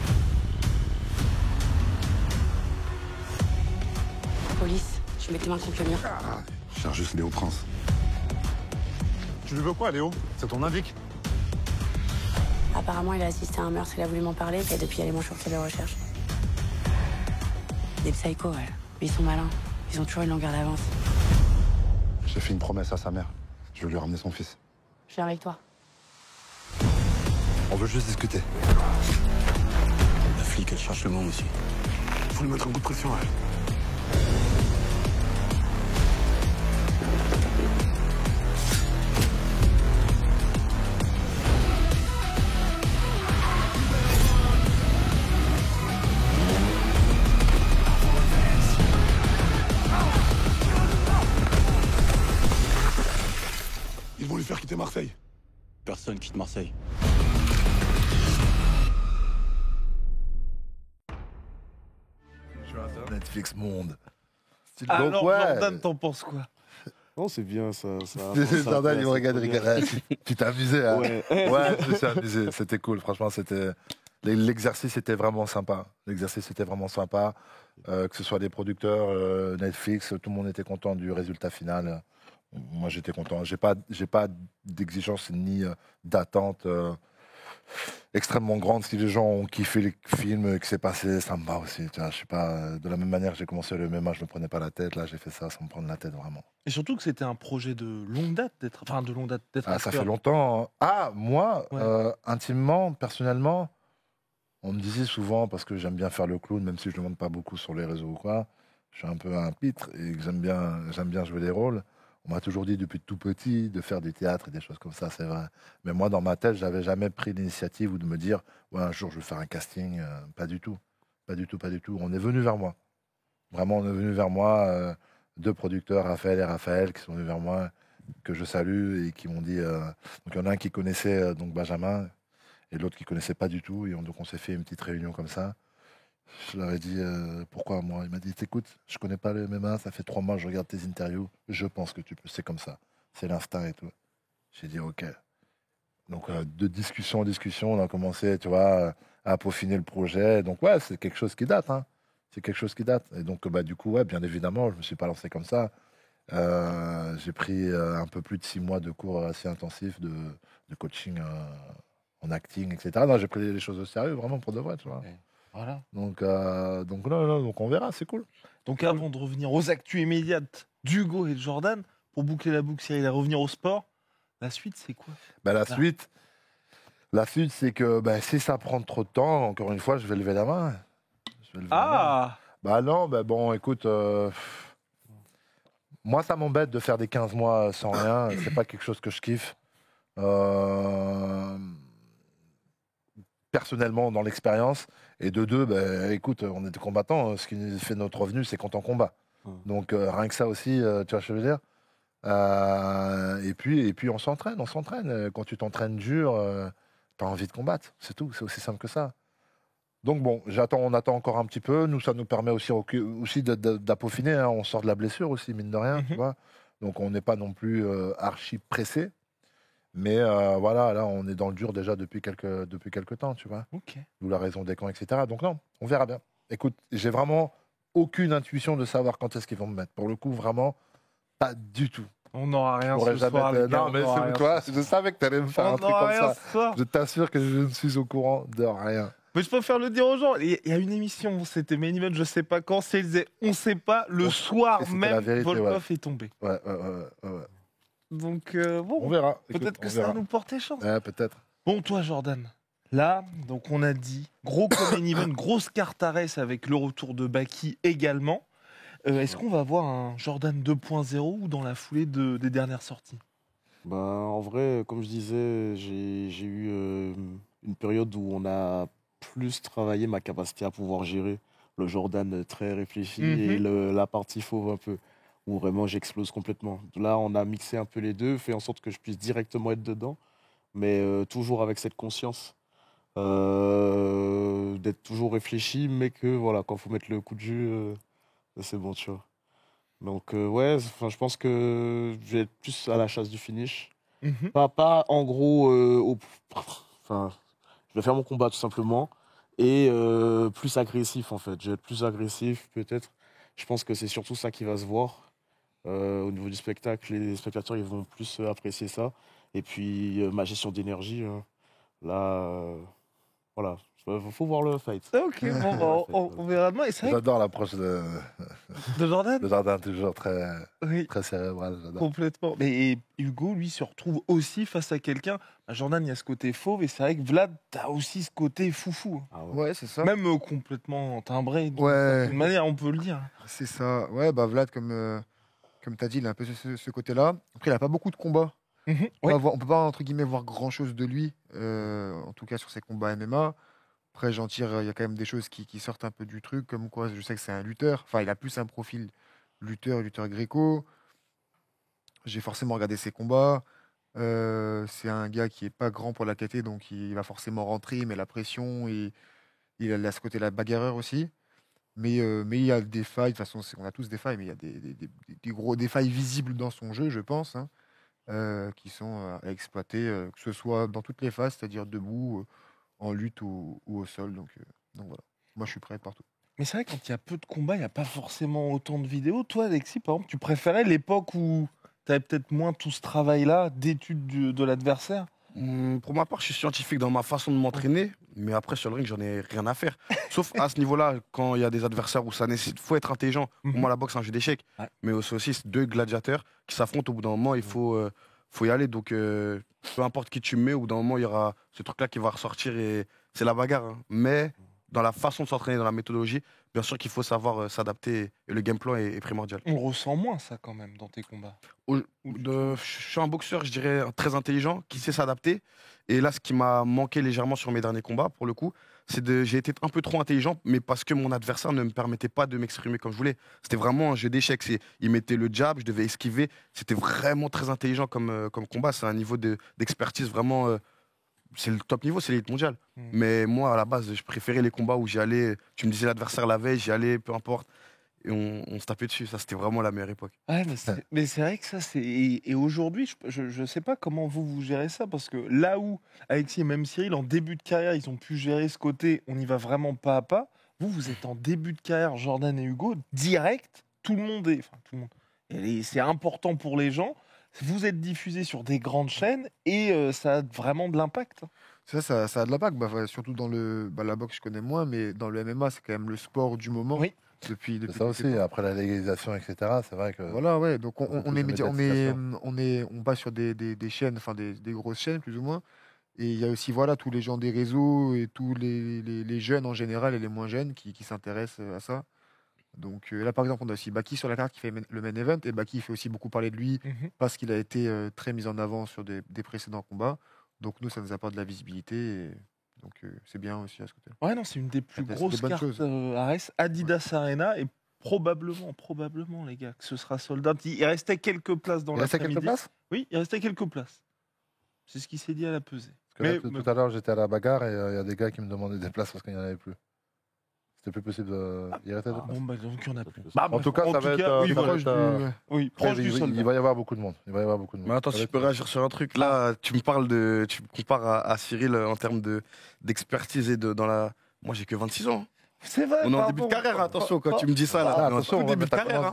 Police, je mets tes mains contre le mur. Ah, je cherche juste Léo Prince. Tu lui veux quoi, Léo? C'est ton indique? Apparemment, il a assisté à un meurtre, il a voulu m'en parler, et depuis, il y a les manches sur les recherches. Des psychos, ouais. Mais ils sont malins. Ils ont toujours une longueur d'avance. J'ai fait une promesse à sa mère. Je veux lui ramener son fils. Je viens avec toi. On veut juste discuter. La flic, elle cherche le monde aussi. Faut lui mettre un coup de pression, elle. Ils vont lui faire quitter Marseille. Personne quitte Marseille. Netflix Monde. Alors, Donc, ouais. Jordan, t'en penses quoi? Non, c'est bien ça. Jordan, il me regarde, il regarde. Tu t'es amusé, hein? Ouais. Ouais, je me suis amusé. C'était cool. Franchement, l'exercice était vraiment sympa. L'exercice était vraiment sympa. Que ce soit des producteurs, Netflix, tout le monde était content du résultat final. Moi, j'étais content. J'ai pas d'exigence ni d'attente extrêmement grande. Si les gens ont kiffé le film, que c'est passé, ça me va aussi. Tu vois, je suis pas de la même manière que j'ai commencé le MMA, je me prenais pas la tête. Là, j'ai fait ça sans me prendre la tête vraiment. Et surtout que c'était un projet de longue date d'être. Enfin, de longue date d'être. Ah, ça acteur. fait longtemps. Hein. Ah, moi, Ouais. intimement, personnellement, on me disait souvent, parce que j'aime bien faire le clown, même si je ne le montre pas beaucoup sur les réseaux ou quoi, je suis un peu un pitre et que j'aime bien jouer des rôles. On m'a toujours dit depuis tout petit de faire du théâtre et des choses comme ça, c'est vrai. Mais moi, dans ma tête, j'avais jamais pris l'initiative ou de me dire, ouais, un jour, je vais faire un casting. Pas du tout. Pas du tout, pas du tout. On est venu vers moi. Vraiment, on est venu vers moi. 2 producteurs, Raphaël et Raphaël, qui sont venus vers moi, que je salue et qui m'ont dit. Donc, il y en a un qui connaissait donc Benjamin et l'autre qui connaissait pas du tout. Et donc, on s'est fait une petite réunion comme ça. Je leur ai dit pourquoi moi. Il m'a dit écoute, je connais pas le MMA, ça fait 3 mois que je regarde tes interviews, je pense que tu peux, c'est comme ça, c'est l'instinct et tout. J'ai dit ok. Donc de discussion en discussion, on a commencé, tu vois, à peaufiner le projet. Donc ouais, c'est quelque chose qui date, hein. C'est quelque chose qui date. Et donc bah du coup ouais, bien évidemment, je me suis pas lancé comme ça. J'ai pris un peu plus de 6 mois de cours assez intensifs de coaching en acting, etc. Non, j'ai pris les choses au sérieux, vraiment pour de vrai, tu vois. Ouais. Voilà. Donc on verra, c'est cool. Donc avant de revenir aux actus immédiates d'Hugo et de Jordan, pour boucler la boucle, Cyril, et revenir au sport, la suite, c'est quoi? Bah, la suite, c'est que bah, si ça prend trop de temps, encore une fois, je vais lever la main. Ah Bah non, bah bon, écoute, moi ça m'embête de faire des 15 mois sans rien. C'est pas quelque chose que je kiffe. Personnellement, dans l'expérience. Et de 2, bah, écoute, on est des combattants. Ce qui nous fait notre revenu, c'est quand on combat. Donc rien que ça aussi, tu vois ce que je veux dire. Et puis on s'entraîne. Quand tu t'entraînes dur, tu as envie de combattre. C'est tout, c'est aussi simple que ça. Donc bon, on attend encore un petit peu. Nous, ça nous permet aussi d'appeaufiner. Hein. On sort de la blessure aussi, mine de rien. Tu vois. Donc on n'est pas non plus archi pressé. Mais voilà, là, on est dans le dur déjà depuis quelques temps, tu vois. Ok. D'où la raison des camps, etc. Donc non, on verra bien. Écoute, j'ai vraiment aucune intuition de savoir quand est-ce qu'ils vont me mettre. Pour le coup, vraiment, pas du tout. On n'aura rien Pourrais ce jamais soir, te- les gars, Non, mais on n'aura rien c'est toi, ce je savais que t'allais me faire soir. un On truc n'aura comme rien ça. ce soir. Je t'assure que je ne suis au courant de rien. Mais je préfère le dire aux gens. Il y a une émission, c'était Main Event, je sais pas quand, c'est disait, on sait pas, le soir et c'était même, la vérité, Volkov est tombé. Ouais. Donc, On bon, verra. Écoute, peut-être que on ça verra. va nous porter chance. Ouais, peut-être. Bon, toi, Jordan, là, donc on a dit, gros Main Event, grosse carte à race avec le retour de Baki également. Est-ce qu'on va avoir un Jordan 2.0 ou dans la foulée des dernières sorties? Ben, en vrai, comme je disais, j'ai eu une période où on a plus travaillé ma capacité à pouvoir gérer le Jordan très réfléchi et la partie fauve un peu, où vraiment j'explose complètement. Là, on a mixé un peu les deux, fait en sorte que je puisse directement être dedans, mais toujours avec cette conscience d'être toujours réfléchi, mais que voilà, quand il faut mettre le coup de jus, c'est bon, tu vois. Donc ouais, je pense que je vais être plus à la chasse du finish. Pas en gros, enfin, je vais faire mon combat tout simplement et plus agressif en fait. Je vais être plus agressif peut-être. Je pense que c'est surtout ça qui va se voir au niveau du spectacle. Les spectateurs ils vont plus apprécier ça. Et puis ma gestion d'énergie, là, voilà, faut voir le fight. Ok, bon, on verra demain. Et c'est vrai J'adore l'approche de Jordan. de Jordan, toujours très, Oui. très cérébral. J'adore. Complètement. Mais et Hugo, lui, se retrouve aussi face à quelqu'un. Jordan, il y a ce côté fauve, et c'est vrai que Vlad, t'as aussi ce côté foufou. Ah Ouais, c'est ça. Même complètement timbré, d'une Ouais. certaine manière, on peut le dire. C'est ça. Ouais, bah Vlad, comme tu as dit, il a un peu ce côté-là. Après, il n'a pas beaucoup de combats. Ouais. On peut pas, entre guillemets, voir grand-chose de lui, en tout cas sur ses combats MMA. Après, j'en tire, il y a quand même des choses qui sortent un peu du truc, comme quoi je sais que c'est un lutteur. Enfin, il a plus un profil lutteur gréco. J'ai forcément regardé ses combats. C'est un gars qui est pas grand pour la KT, donc il va forcément rentrer, mais la pression, et il a ce côté-là bagarreur aussi. Mais il y a des failles, de toute façon, on a tous des failles, mais il y a des failles visibles dans son jeu, je pense, hein, qui sont à exploiter, que ce soit dans toutes les phases, c'est-à-dire debout, en lutte ou au sol. Donc voilà, moi je suis prêt partout. Mais c'est vrai, quand il y a peu de combats, il n'y a pas forcément autant de vidéos. Toi, Alexis, par exemple, tu préférais l'époque où tu avais peut-être moins tout ce travail-là d'étude de l'adversaire? Pour ma part, je suis scientifique dans ma façon de m'entraîner, mais après sur le ring, j'en ai rien à faire. Sauf à ce niveau-là, quand il y a des adversaires où ça nécessite, faut être intelligent. Pour moi, la boxe, c'est un jeu d'échecs, Ouais. mais aussi c'est deux gladiateurs qui s'affrontent. Au bout d'un moment, il faut y aller. Donc, peu importe qui tu mets, au bout d'un moment, il y aura ce truc-là qui va ressortir et c'est la bagarre. Hein. Mais dans la façon de s'entraîner, dans la méthodologie, bien sûr qu'il faut savoir s'adapter et le game plan est primordial. On ressent moins ça quand même dans tes combats. Je suis un boxeur, je dirais, très intelligent, qui sait s'adapter. Et là, ce qui m'a manqué légèrement sur mes derniers combats, pour le coup, j'ai été un peu trop intelligent, mais parce que mon adversaire ne me permettait pas de m'exprimer comme je voulais. C'était vraiment un jeu d'échecs. Il mettait le jab, je devais esquiver. C'était vraiment très intelligent comme combat. C'est un niveau d'expertise vraiment. C'est le top niveau, c'est l'élite mondiale. Mais moi, à la base, je préférais les combats où j'y allais. Tu me disais l'adversaire la veille, j'y allais, peu importe. Et on se tapait dessus. Ça, c'était vraiment la meilleure époque. Ouais, mais c'est vrai que ça, c'est. Et aujourd'hui, je sais pas comment vous gérez ça, parce que là où Alexis et même Cyril, en début de carrière, ils ont pu gérer ce côté, on y va vraiment pas à pas. Vous êtes en début de carrière, Jordan et Hugo, direct, tout le monde est. Enfin, tout le monde. Et c'est important pour les gens. Vous êtes diffusé sur des grandes chaînes et ça a vraiment de l'impact. Ça a de l'impact, surtout dans la boxe, je connais moins, mais dans le MMA, c'est quand même le sport du moment. Oui. Depuis C'est ça aussi, après la légalisation, etc. C'est vrai que. Voilà, ouais. Donc on Beaucoup de on passe sur des chaînes, enfin des grosses chaînes plus ou moins. Et il y a aussi voilà tous les gens des réseaux et tous les jeunes en général et les moins jeunes qui s'intéressent à ça. Donc là par exemple on a aussi Baki sur la carte qui fait le main event, et Baki fait aussi beaucoup parler de lui parce qu'il a été très mis en avant sur des précédents combats. Donc nous ça nous apporte de la visibilité. Et donc c'est bien aussi à ce côté. Ouais, non, c'est une des plus C'est des grosses bonnes cartes choses. Ares, Adidas Arena, et probablement, les gars, que ce sera sold out. Il restait quelques places dans Il restait l'après-midi. quelques places. Oui, il restait quelques places. C'est ce qui s'est dit à la pesée. Parce que là, tout à l'heure, j'étais à la bagarre et il y a des gars qui me demandaient des places parce qu'il n'y en avait plus. C'était plus possible de. Il restait des places. Bon, bah donc il n'y en a plus. En tout cas, ça va être. oui, ça va proche être, oui, proche du il sold out. va y avoir beaucoup de monde. Il va y avoir beaucoup de monde. Mais attends, Ça si va je peux être- réagir sur un truc. Là, tu me compares à Cyril en termes d'expertise et dans la. Moi, j'ai que 26 ans. C'est vrai. On est en pardon. début de carrière, attention, quand tu me dis ça, là. Ah, On est en attention, tout début de t'as carrière. hein.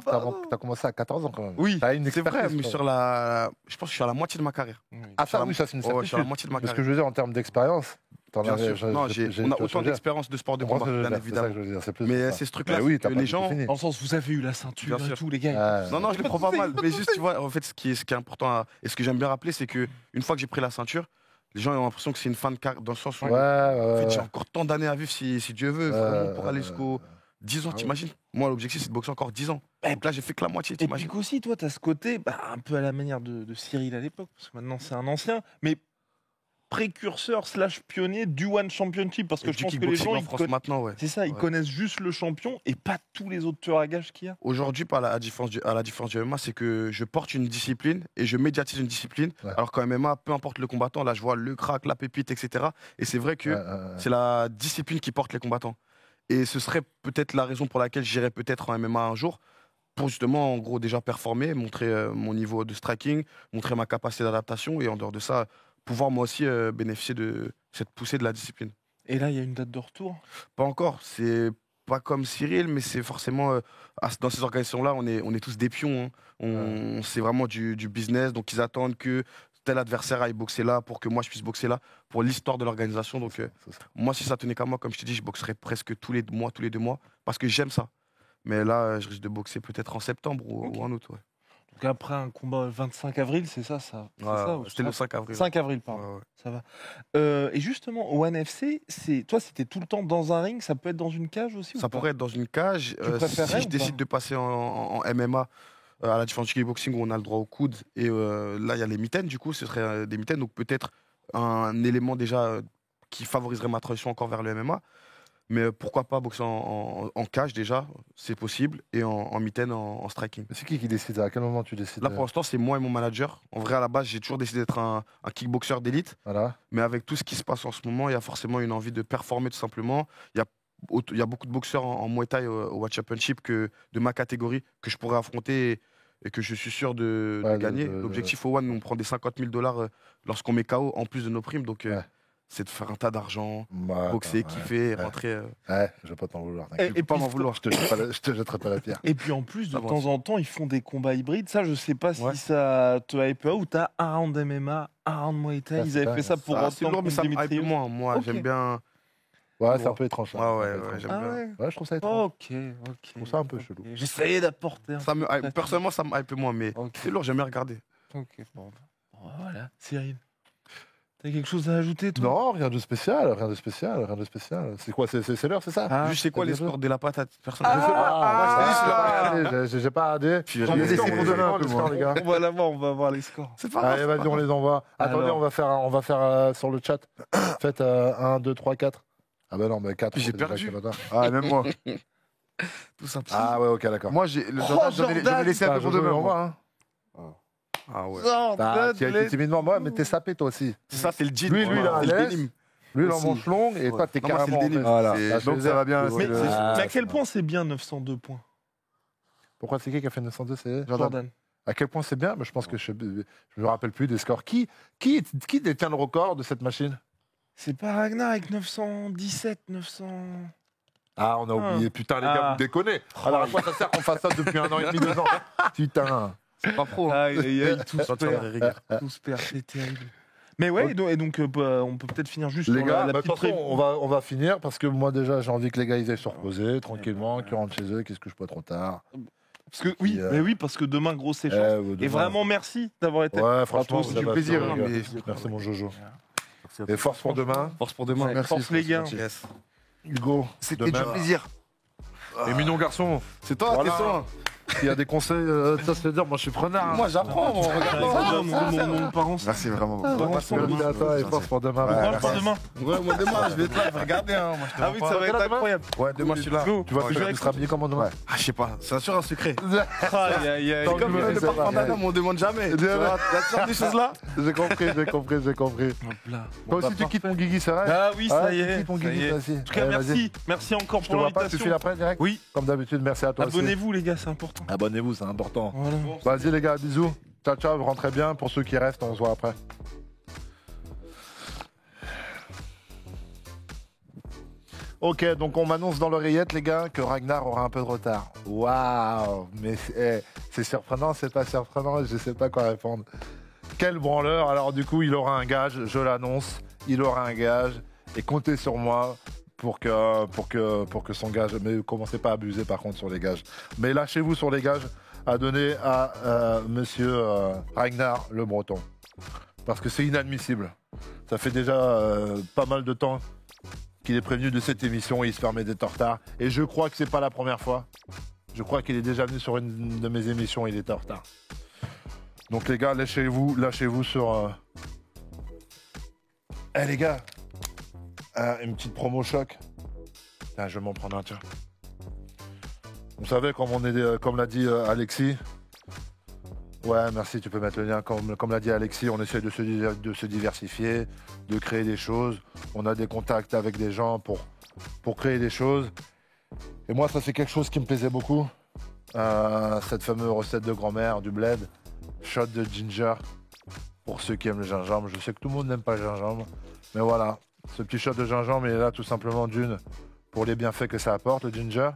t'as commencé à 14 ans quand même. Oui, T'as une c'est vrai, expertise, mais quoi. sur la. Je pense que je suis à la moitié de ma carrière. Ah, ça, oui, ça, c'est une Ouais, je suis à la certitude. moitié de ma Mais ce carrière. que je veux dire en termes d'expérience, t'en Bien avais- sûr. Non, on a autant d'expérience de sport de combat, bien évidemment. Mais c'est ce truc-là, oui, c'est t'as que pas les tout gens. fini. Dans le sens, vous avez eu la ceinture Bien et sûr. tout, les gars. Non, je les prends pas mal. Mais juste, tu vois, en fait, ce qui est important et ce que j'aime bien rappeler, c'est que une fois que j'ai pris la ceinture, les gens ont l'impression que c'est une fin de carrière, dans le sens où en fait, j'ai encore tant d'années à vivre si Dieu veut, vraiment, pour aller jusqu'aux 10 ans, t'imagines. Moi, l'objectif, c'est de boxer encore 10 ans. Donc là, j'ai fait que la moitié, Et puis t'imagines. qu'aussi, toi, tu as ce côté, un peu à la manière de Cyril à l'époque, parce que maintenant c'est un ancien, mais précurseur slash pionnier du One Championship, parce que Et je du pense que les kickboxing gens, en France maintenant, ouais. c'est ça, ils Ouais. connaissent juste le champion et pas tous les autres tueurs à gages qu'il y a. Aujourd'hui, à la différence du MMA, c'est que je porte une discipline et je médiatise une discipline. Ouais. Alors qu'en MMA, peu importe le combattant, là, je vois le crack, la pépite, etc. Et c'est vrai que c'est la discipline qui porte les combattants. Et ce serait peut-être la raison pour laquelle j'irais peut-être en MMA un jour, pour justement, en gros, déjà performer, montrer mon niveau de striking, montrer ma capacité d'adaptation et en dehors de ça, pouvoir moi aussi bénéficier de cette poussée de la discipline. Et là, il y a une date de retour. Pas encore, c'est pas comme Cyril, mais c'est forcément, dans ces organisations-là, on est tous des pions. Hein. C'est vraiment du business, donc ils attendent que tel adversaire aille boxer là pour que moi je puisse boxer là, pour l'histoire de l'organisation. Donc moi, si ça tenait qu'à moi, comme je te dis, je boxerais presque tous les 2 mois, parce que j'aime ça. Mais là, je risque de boxer peut-être en septembre ou en août. Ouais. Donc après un combat le 25 avril, c'est ça, c'est Ouais, ça, c'était le 5 avril. 5 avril, pardon. Ouais, ouais. Ça va. Et justement, au One FC, toi, c'était tout le temps dans un ring, ça peut être dans une cage aussi Ça ou pas pourrait être dans une cage. Tu préférerais Si je ou décide pas de passer en MMA, à la différence du kickboxing où on a le droit au coude, et là, il y a les mitaines, du coup, ce serait des mitaines, donc peut-être un élément déjà qui favoriserait ma transition encore vers le MMA. Mais pourquoi pas boxer en cage déjà, c'est possible, et en mitaine, en striking. Mais c'est qui décide? À quel moment tu décides? Là, pour l'instant, c'est moi et mon manager. En vrai, à la base, j'ai toujours décidé d'être un kickboxer d'élite. Voilà. Mais avec tout ce qui se passe en ce moment, il y a forcément une envie de performer tout simplement. Il y a beaucoup de boxeurs en Muay Thai au World Championship de ma catégorie que je pourrais affronter et que je suis sûr de gagner. L'objectif au One, on prend des $50 000 lorsqu'on met KO en plus de nos primes. Donc, c'est de faire un tas d'argent, boxer, kiffer, rentrer. Ouais, je vais pas t'en vouloir. Et pas m'en vouloir. Je te jetterai pas la pierre. Et puis en plus, de Ça va. temps en temps, ils font des combats hybrides. Ça, je sais pas Ouais. si ça te hype pas ou t'as un round MMA, un round Muay Thai. Ils avaient fait ça pour C'est lourd, mais ça me hype moins. Moi, Ok. j'aime bien. Ouais, c'est un peu étrange. Ça. Ouais, C'est un peu étrange. j'aime Ah bien. ouais. Ouais, je trouve ça étrange. Ok. Je trouve ça un peu chelou. J'essayais d'apporter un Ça me hype. Personnellement, ça me hype moins, mais Ok. c'est lourd, j'aime bien regarder. Ok, bon. Voilà, Cyril. T'as quelque chose à ajouter, toi? Non, rien de spécial, rien de spécial, rien de spécial. C'est quoi, c'est l'heure, c'est ça? Ah, Juste, c'est quoi t'as les des sports de la patate? Personne Je sais pas. Ah, Moi, j'ai pas regardé. Puis, J'en ai j'ai laissé laissé pour pour demain, demain, les scores, les gars. On va l'avoir, on va voir les scores. C'est pas grave. Allez, vas-y, on les envoie. Attendez, Alors. on va faire sur le chat. Faites 1, 2, 3, 4. Ah bah non, mais 4. J'ai perdu. Ah, même moi. Tout ça. Ah ouais, ok, d'accord. Moi, le Jordan, je vais laisser un peu pour demain. moi. Hein. Ah ouais. Ah, tu as été timidement, moi, mais t'es sapé toi aussi. Ça, c'est le jean. Lui, il a c'est un le laisse. denim. Lui, il en Aussi. manche longue et toi, t'es Non, moi, c'est carrément. le denim. Voilà. C'est- Donc ça va bien. Mais, c'est le- mais à c'est quel point c'est bien 902 points, Pourquoi c'est qui a fait 902? C'est Jordan? À quel point c'est bien? Je pense que je me rappelle plus des scores. Qui détient le record de cette machine? C'est pas Ragnar avec 917, 900. Ah, on a oublié. Putain, les gars, Ah. vous déconnez. Alors, à quoi ça sert qu'on fasse ça depuis 1 an et demi, 2 ans? Putain. C'est pas pro. hein. Aïe, aïe, aïe, tous Ça tient la perd. rigueur. Tous perd, c'est terrible. Mais ouais, et donc on peut peut-être finir juste Les sur gars, la de petite toute façon, pré- on va finir parce que moi, déjà, j'ai envie que les gars ils aillent se reposer tranquillement, qu'ils rentrent chez eux. Qu'est-ce que je peux trop tard? Parce que oui, Puis, mais oui, parce que demain grosse échange. Demain. Et vraiment merci d'avoir été. Ouais, franchement, aussi, vous avez du plaisir, fait, hein, les gars. mais- Merci, mon Jojo. Et force pour demain. Force pour demain. Ouais, Merci, force les gars. Yes. Hugo. C'était demain. du plaisir. Et mignon garçon. C'est toi, Voilà. t'es toi. S'il y a des conseils, ça c'est dire, moi je suis preneur. Moi, j'apprends. Mon parent, Merci vraiment. Merci à toi et force pour demain. Force pour demain. Ouais, moi, demain, je vais être là, je vais regarder. Hein. Moi, je te Ah mens oui, pas. ça va être Regarde demain. incroyable. Ouais, demain, je suis là. Tu vois, tu seras habillé comment demain? Ah, je sais pas. C'est sûr un secret. Aïe, aïe, aïe. Tant Comme que le c'est parfum pas- d'Adam, on demande jamais. Tu Ouais. vois, il y a toujours des choses là. J'ai compris. Hop là. Toi aussi, tu quittes mon Guigui, c'est vrai? Ah oui, ça y tu est. quittes mon ça y Guigui, est. toi aussi. En tout cas, Allez, vas-y. merci. Merci encore Je te pour vois pas, tu l'invitation. files après direct? Oui, Comme d'habitude, merci à toi aussi. abonnez-vous les gars, c'est important. Abonnez-vous, c'est important. Voilà. Vas-y les gars, bisous. Ciao, ciao, rentrez bien. Pour ceux qui restent, on se voit après. Ok, donc on m'annonce dans l'oreillette, les gars, que Ragnar aura un peu de retard. Waouh, mais c'est surprenant, c'est pas surprenant, je sais pas quoi répondre. Quel branleur. Alors du coup, il aura un gage, je l'annonce, il aura un gage, et comptez sur moi pour que son gage, mais commencez pas à abuser par contre sur les gages. Mais lâchez-vous sur les gages à donner à monsieur Ragnar le Breton. Parce que c'est inadmissible. Ça fait déjà pas mal de temps qu'il est prévenu de cette émission et il se permet d'être en retard. Et je crois que c'est pas la première fois. Je crois qu'il est déjà venu sur une de mes émissions et il était en retard. Donc les gars, lâchez-vous sur... Eh les gars, une petite promo choc. Ah, je vais m'en prendre un, tiens. Vous savez, comme l'a dit Alexis. Ouais, merci, tu peux mettre le lien. Comme l'a dit Alexis, on essaie de se diversifier, de créer des choses. On a des contacts avec des gens pour créer des choses. Et moi, ça, c'est quelque chose qui me plaisait beaucoup. Cette fameuse recette de grand-mère, du bled, shot de ginger, pour ceux qui aiment le gingembre. Je sais que tout le monde n'aime pas le gingembre. Mais voilà, ce petit shot de gingembre, il est là tout simplement d'une, pour les bienfaits que ça apporte, le ginger.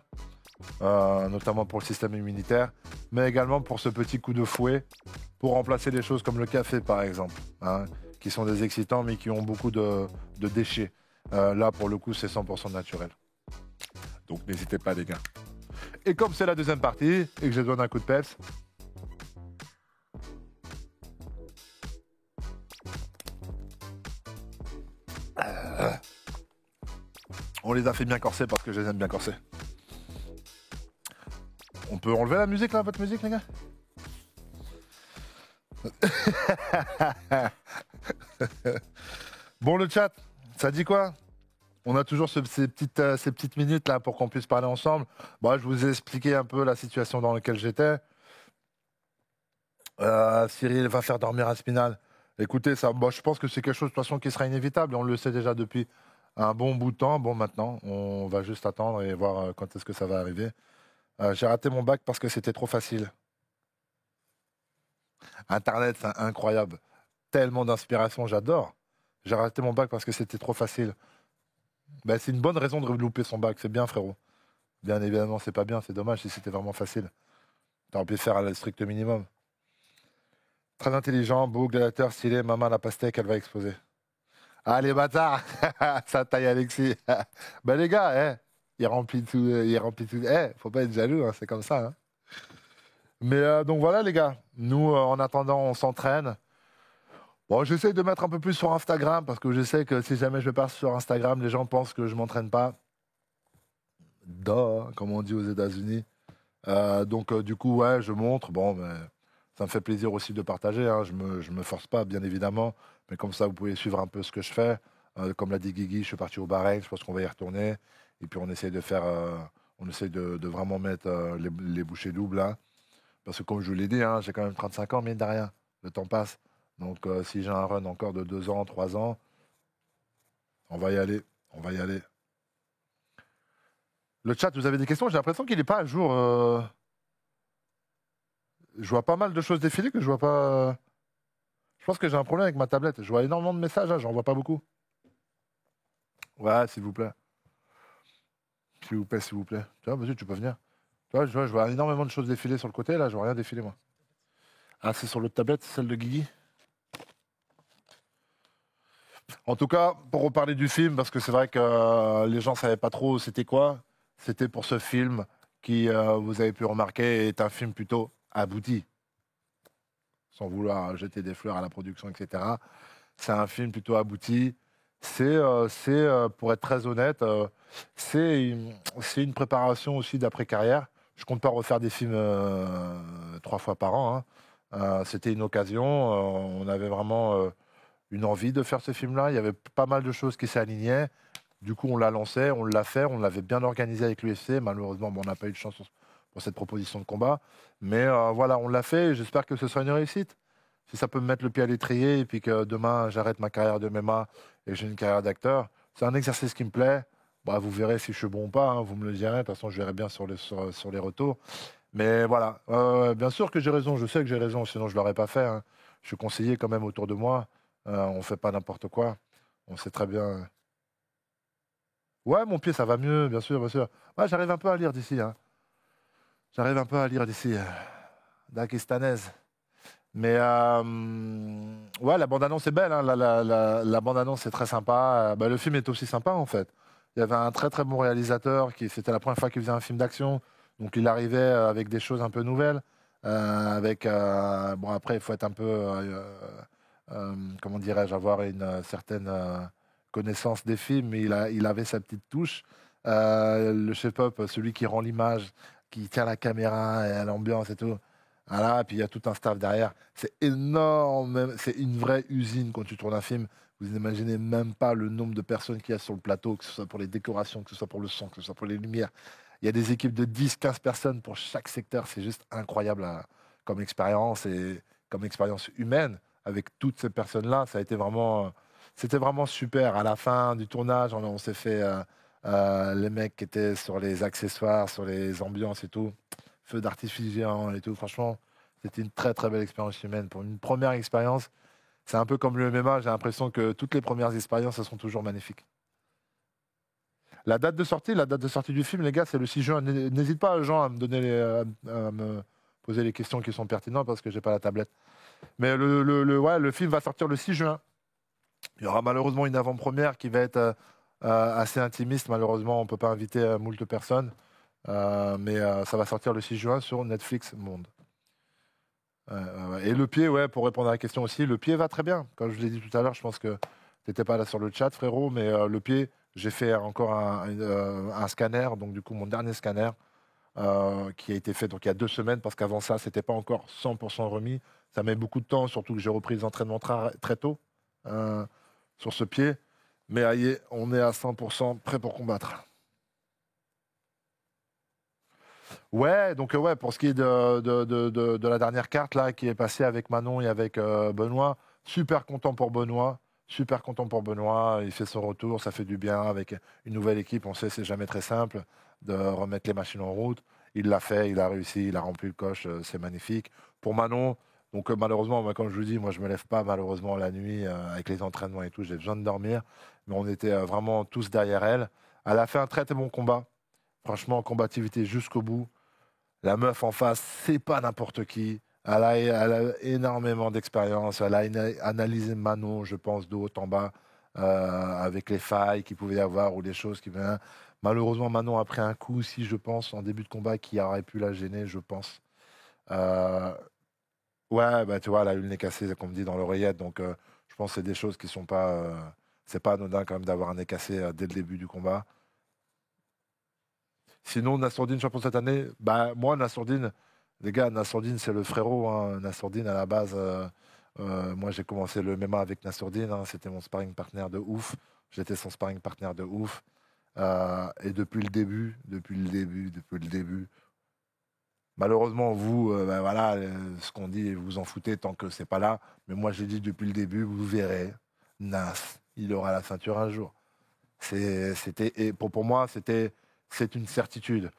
Notamment pour le système immunitaire, mais également pour ce petit coup de fouet pour remplacer des choses comme le café par exemple, hein, qui sont des excitants mais qui ont beaucoup de déchets. Là pour le coup c'est 100% naturel. Donc n'hésitez pas les gars. Et comme c'est la deuxième partie et que j'ai besoin d'un coup de peps, on les a fait bien corser parce que je les aime bien corser. On peut enlever la musique là, votre musique les gars? Bon le chat, ça dit quoi? On a toujours ces petites minutes là pour qu'on puisse parler ensemble. Bon, je vous ai expliqué un peu la situation dans laquelle j'étais. Cyril va faire dormir Aspinal. Écoutez, ça, bon, je pense que c'est quelque chose de toute façon qui sera inévitable. On le sait déjà depuis un bon bout de temps. Bon, maintenant, on va juste attendre et voir quand est-ce que ça va arriver. J'ai raté mon bac parce que c'était trop facile. Internet, c'est incroyable. Tellement d'inspiration, j'adore. J'ai raté mon bac parce que c'était trop facile. Ben, c'est une bonne raison de louper son bac. C'est bien, frérot. Bien évidemment, c'est pas bien. C'est dommage si c'était vraiment facile. T'aurais pu faire le strict minimum. Très intelligent, beau, gladiateur, stylé. Maman, la pastèque, elle va exploser. Ah, les bâtards. Ça taille Alexis. Ben, les gars, il remplit tout. Faut pas être jaloux, hein, c'est comme ça. Hein. Mais donc voilà, les gars. Nous, en attendant, on s'entraîne. Bon, j'essaie de mettre un peu plus sur Instagram parce que je sais que si jamais je passe sur Instagram, les gens pensent que je m'entraîne pas. Comme on dit aux États-Unis. Donc, du coup, ouais, je montre. Bon, mais ça me fait plaisir aussi de partager. Hein. Je me force pas, bien évidemment. Mais comme ça, vous pouvez suivre un peu ce que je fais. Comme l'a dit Guigui, je suis parti au Bahreïn. Je pense qu'on va y retourner. Et puis, on essaie de faire. On essaie de vraiment mettre les bouchées doubles. Hein. Parce que, comme je vous l'ai dit, hein, j'ai quand même 35 ans, mine de rien. Le temps passe. Donc, si j'ai un run encore de 2 ans, 3 ans, on va y aller. On va y aller. Le chat, vous avez des questions? J'ai l'impression qu'il n'est pas à jour. Je vois pas mal de choses défiler que je vois pas. Je pense que j'ai un problème avec ma tablette. Je vois énormément de messages, hein, j'en vois pas beaucoup. Ouais, s'il vous plaît. S'il vous plaît, s'il vous plaît. Tu vois, vas-y, tu peux venir. Tu vois, je vois énormément de choses défiler sur le côté, là, je vois rien défiler, moi. Ah, c'est sur l'autre tablette, celle de Guigui. En tout cas, pour reparler du film, parce que c'est vrai que les gens ne savaient pas trop c'était quoi. C'était pour ce film qui, vous avez pu remarquer, est un film plutôt abouti. Sans vouloir jeter des fleurs à la production, etc. C'est un film plutôt abouti. C'est pour être très honnête, c'est une préparation aussi d'après-carrière. Je compte pas refaire des films 3 fois par an. Hein. C'était une occasion. On avait vraiment une envie de faire ce film-là. Il y avait pas mal de choses qui s'alignaient. Du coup, on l'a lancé, on l'a fait, on l'avait bien organisé avec l'UFC. Malheureusement, bon, on n'a pas eu de chance pour cette proposition de combat. Mais voilà, on l'a fait et j'espère que ce sera une réussite. Si ça peut me mettre le pied à l'étrier et puis que demain, j'arrête ma carrière de MMA et j'ai une carrière d'acteur, c'est un exercice qui me plaît. Bah, vous verrez si je suis bon ou pas, hein, vous me le direz. De toute façon, je verrai bien sur les retours. Mais voilà, bien sûr que j'ai raison, je sais que j'ai raison, sinon je ne l'aurais pas fait. Hein. Je suis conseillé quand même autour de moi. On ne fait pas n'importe quoi. On sait très bien. Ouais, mon pied, ça va mieux, bien sûr, bien sûr. Ouais, j'arrive un peu à lire d'ici. Hein. J'arrive un peu à lire d'ici. Dagestanaise. Mais ouais, la bande-annonce est belle. Hein. La bande-annonce est très sympa. Bah, le film est aussi sympa, en fait. Il y avait un très, très bon réalisateur. C'était la première fois qu'il faisait un film d'action. Donc, il arrivait avec des choses un peu nouvelles. Bon, après, il faut être un peu... comment dirais-je, avoir une certaine connaissance des films, mais il avait sa petite touche. Le chef-op, celui qui rend l'image, qui tient la caméra et l'ambiance et tout. Voilà, et puis il y a tout un staff derrière. C'est énorme, c'est une vraie usine quand tu tournes un film. Vous n'imaginez même pas le nombre de personnes qu'il y a sur le plateau, que ce soit pour les décorations, que ce soit pour le son, que ce soit pour les lumières. Il y a des équipes de 10, 15 personnes pour chaque secteur. C'est juste incroyable comme expérience et comme expérience humaine avec toutes ces personnes-là. C'était vraiment super. À la fin du tournage, on s'est fait les mecs qui étaient sur les accessoires, sur les ambiances et tout, feux d'artifice géants et tout. Franchement, c'était une très très belle expérience humaine. Pour une première expérience, c'est un peu comme le MMA. J'ai l'impression que toutes les premières expériences, elles sont toujours magnifiques. La date de sortie du film, les gars, c'est le 6 juin. N'hésite pas, Jean, à me donner à me poser les questions qui sont pertinentes parce que j'ai pas la tablette. Mais le film va sortir le 6 juin. Il y aura malheureusement une avant-première qui va être assez intimiste. Malheureusement, on ne peut pas inviter moult personnes. Mais ça va sortir le 6 juin sur Netflix Monde. Et le pied, ouais, pour répondre à la question aussi, le pied va très bien. Comme je l'ai dit tout à l'heure, je pense que tu n'étais pas là sur le chat, frérot, mais le pied, j'ai fait encore un scanner, donc du coup, mon dernier scanner, qui a été fait donc, il y a 2 semaines, parce qu'avant ça, c'était pas encore 100% remis. Ça met beaucoup de temps, surtout que j'ai repris les entraînements très tôt sur ce pied. Mais aïe, on est à 100% prêt pour combattre. Ouais, donc ouais, pour ce qui est de la dernière carte là, qui est passée avec Manon et avec Benoît, super content pour Benoît. Super content pour Benoît, il fait son retour, ça fait du bien avec une nouvelle équipe. On sait c'est jamais très simple de remettre les machines en route. Il l'a fait, il a réussi, il a rempli le coche, c'est magnifique. Pour Manon, donc malheureusement, moi, comme je vous dis, moi je me lève pas malheureusement la nuit avec les entraînements et tout, j'ai besoin de dormir. Mais on était vraiment tous derrière elle. Elle a fait un très très bon combat. Franchement, combativité jusqu'au bout. La meuf en face, c'est pas n'importe qui. Elle a énormément d'expérience. Elle a analysé Manon, je pense, de haut en bas, avec les failles qu'il pouvait y avoir ou les choses qui venaient. Malheureusement, Manon a pris un coup aussi, je pense, en début de combat qui aurait pu la gêner, je pense. Euh, ouais, bah tu vois, elle a eu le nez cassé, comme dit dans l'oreillette. Donc, je pense que c'est des choses qui sont pas. C'est pas anodin quand même d'avoir un nez cassé dès le début du combat. Sinon, Nassourdine, champion cette année, bah, moi, Nassourdine, les gars, Nassourdine, c'est le frérot. Hein. Nassourdine, à la base, moi, j'ai commencé le MMA avec Nassourdine. Hein. C'était mon sparring partner de ouf. J'étais son sparring partner de ouf. Et depuis le début, malheureusement, vous, bah, voilà, ce qu'on dit, vous en foutez tant que c'est pas là. Mais moi, j'ai dit depuis le début, vous verrez, Nas, il aura la ceinture un jour. Et pour moi, c'est une certitude.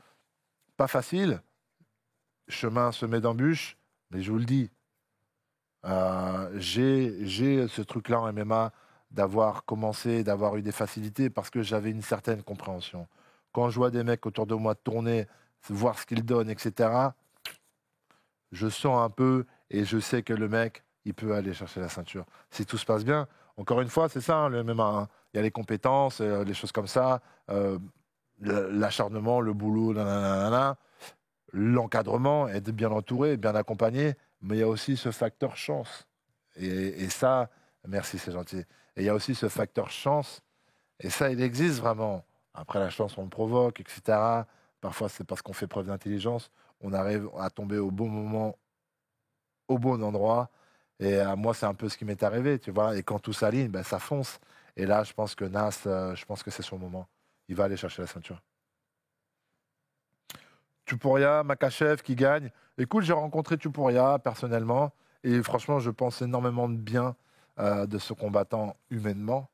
Pas facile, chemin semé d'embûches, mais je vous le dis, j'ai ce truc-là en MMA d'avoir commencé, d'avoir eu des facilités parce que j'avais une certaine compréhension. Quand je vois des mecs autour de moi tourner, voir ce qu'ils donnent, etc., je sens un peu et je sais que le mec, il peut aller chercher la ceinture. Si tout se passe bien, encore une fois, c'est ça, hein, le MMA. Hein. Il y a les compétences, les choses comme ça, l'acharnement, le boulot, nanana, l'encadrement, être bien entouré, bien accompagné, mais il y a aussi ce facteur chance. Et ça, merci, c'est gentil. Et il y a aussi ce facteur chance, et ça, il existe vraiment. Après, la chance, on le provoque, etc. Parfois, c'est parce qu'on fait preuve d'intelligence. On arrive à tomber au bon moment, au bon endroit. Et moi, c'est un peu ce qui m'est arrivé, tu vois. Et quand tout s'aligne, ben, ça fonce. Et là, je pense que Nas, je pense que c'est son moment. Il va aller chercher la ceinture. Tuporia, Makachev qui gagne. Écoute, j'ai rencontré Tuporia personnellement et franchement, je pense énormément de bien de ce combattant humainement,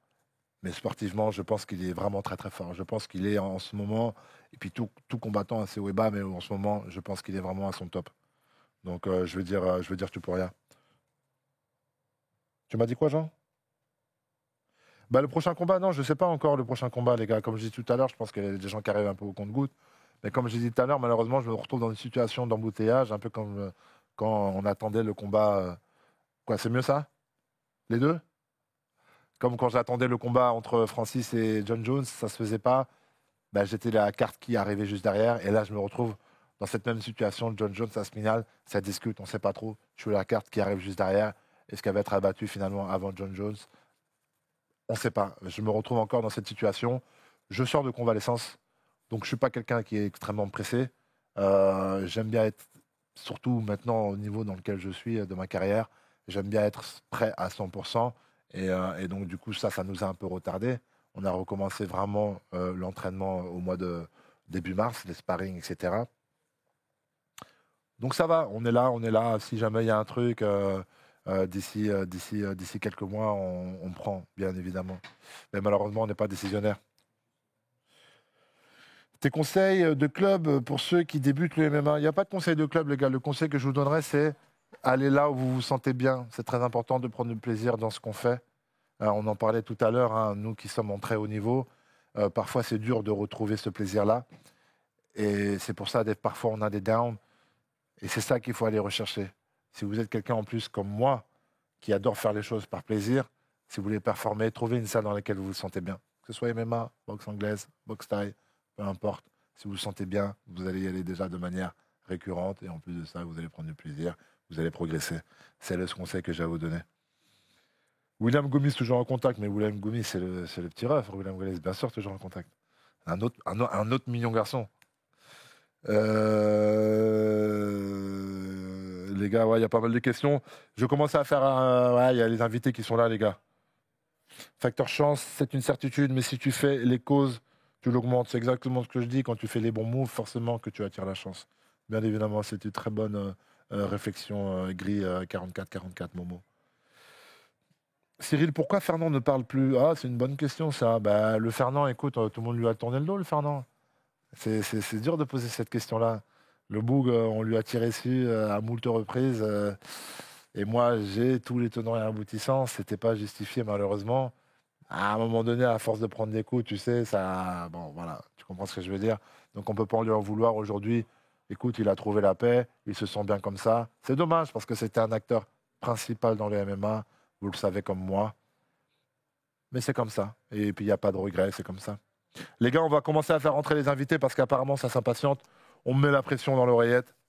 mais sportivement, je pense qu'il est vraiment très très fort. Je pense qu'il est en ce moment, et puis tout combattant assez haut et bas, mais en ce moment, je pense qu'il est vraiment à son top. Donc je veux dire Tuporia. Tu m'as dit quoi, Jean? Bah, le prochain combat, non, je sais pas encore le prochain combat, les gars. Comme je dis tout à l'heure, je pense qu'il y a des gens qui arrivent un peu au compte-gouttes. Mais comme j'ai dit tout à l'heure, malheureusement, je me retrouve dans une situation d'embouteillage, un peu comme quand on attendait le combat. Quoi, c'est mieux ça? Les deux? Comme quand j'attendais le combat entre Francis et John Jones, ça se faisait pas. Bah, j'étais la carte qui arrivait juste derrière. Et là, je me retrouve dans cette même situation. John Jones, Aspinal, ça discute, on ne sait pas trop. Je suis la carte qui arrive juste derrière. Est-ce qu'elle va être abattue finalement avant John Jones? On ne sait pas. Je me retrouve encore dans cette situation. Je sors de convalescence. Donc, je ne suis pas quelqu'un qui est extrêmement pressé. J'aime bien être, surtout maintenant au niveau dans lequel je suis de ma carrière, j'aime bien être prêt à 100%. Et donc, du coup, ça nous a un peu retardé. On a recommencé vraiment l'entraînement au mois de début mars, les sparring, etc. Donc, ça va. On est là. Si jamais il y a un truc, d'ici quelques mois, on prend, bien évidemment. Mais malheureusement, on n'est pas décisionnaire. Tes conseils de club pour ceux qui débutent le MMA? Il n'y a pas de conseil de club, les gars. Le conseil que je vous donnerais, c'est aller là où vous vous sentez bien. C'est très important de prendre du plaisir dans ce qu'on fait. On en parlait tout à l'heure, hein, nous qui sommes en très haut niveau. Parfois, c'est dur de retrouver ce plaisir-là. Et c'est pour ça que parfois, on a des downs. Et c'est ça qu'il faut aller rechercher. Si vous êtes quelqu'un en plus comme moi, qui adore faire les choses par plaisir, si vous voulez performer, trouvez une salle dans laquelle vous vous sentez bien. Que ce soit MMA, boxe anglaise, boxe thaï, peu importe. Si vous vous sentez bien, vous allez y aller déjà de manière récurrente. Et en plus de ça, vous allez prendre du plaisir, vous allez progresser. C'est le conseil que j'ai à vous donner. William Gomis, toujours en contact. Mais William Gomis, c'est le petit ref. William Gomis, bien sûr, toujours en contact. Un autre mignon garçon. Les gars, ouais, il y a pas mal de questions. Je commence à faire ouais, il y a les invités qui sont là, les gars. Facteur chance, c'est une certitude, mais si tu fais les causes, tu l'augmentes. C'est exactement ce que je dis. Quand tu fais les bons moves, forcément que tu attires la chance. Bien évidemment, c'est une très bonne réflexion, Gris 44-44, Momo. Cyril, pourquoi Fernand ne parle plus? Ah, c'est une bonne question, ça. Bah, le Fernand, écoute, tout le monde lui a tourné le dos, le Fernand. C'est dur de poser cette question-là. Le Boug, on lui a tiré dessus à moult reprises. Et moi, j'ai tous les tenants et aboutissants. C'était pas justifié, malheureusement. À un moment donné, à force de prendre des coups, tu sais, ça. Bon, voilà, tu comprends ce que je veux dire. Donc, on peut pas lui en vouloir aujourd'hui. Écoute, il a trouvé la paix. Il se sent bien comme ça. C'est dommage parce que c'était un acteur principal dans le MMA. Vous le savez comme moi. Mais c'est comme ça. Et puis, il n'y a pas de regret, c'est comme ça. Les gars, on va commencer à faire rentrer les invités parce qu'apparemment, ça s'impatiente. On me met la pression dans l'oreillette.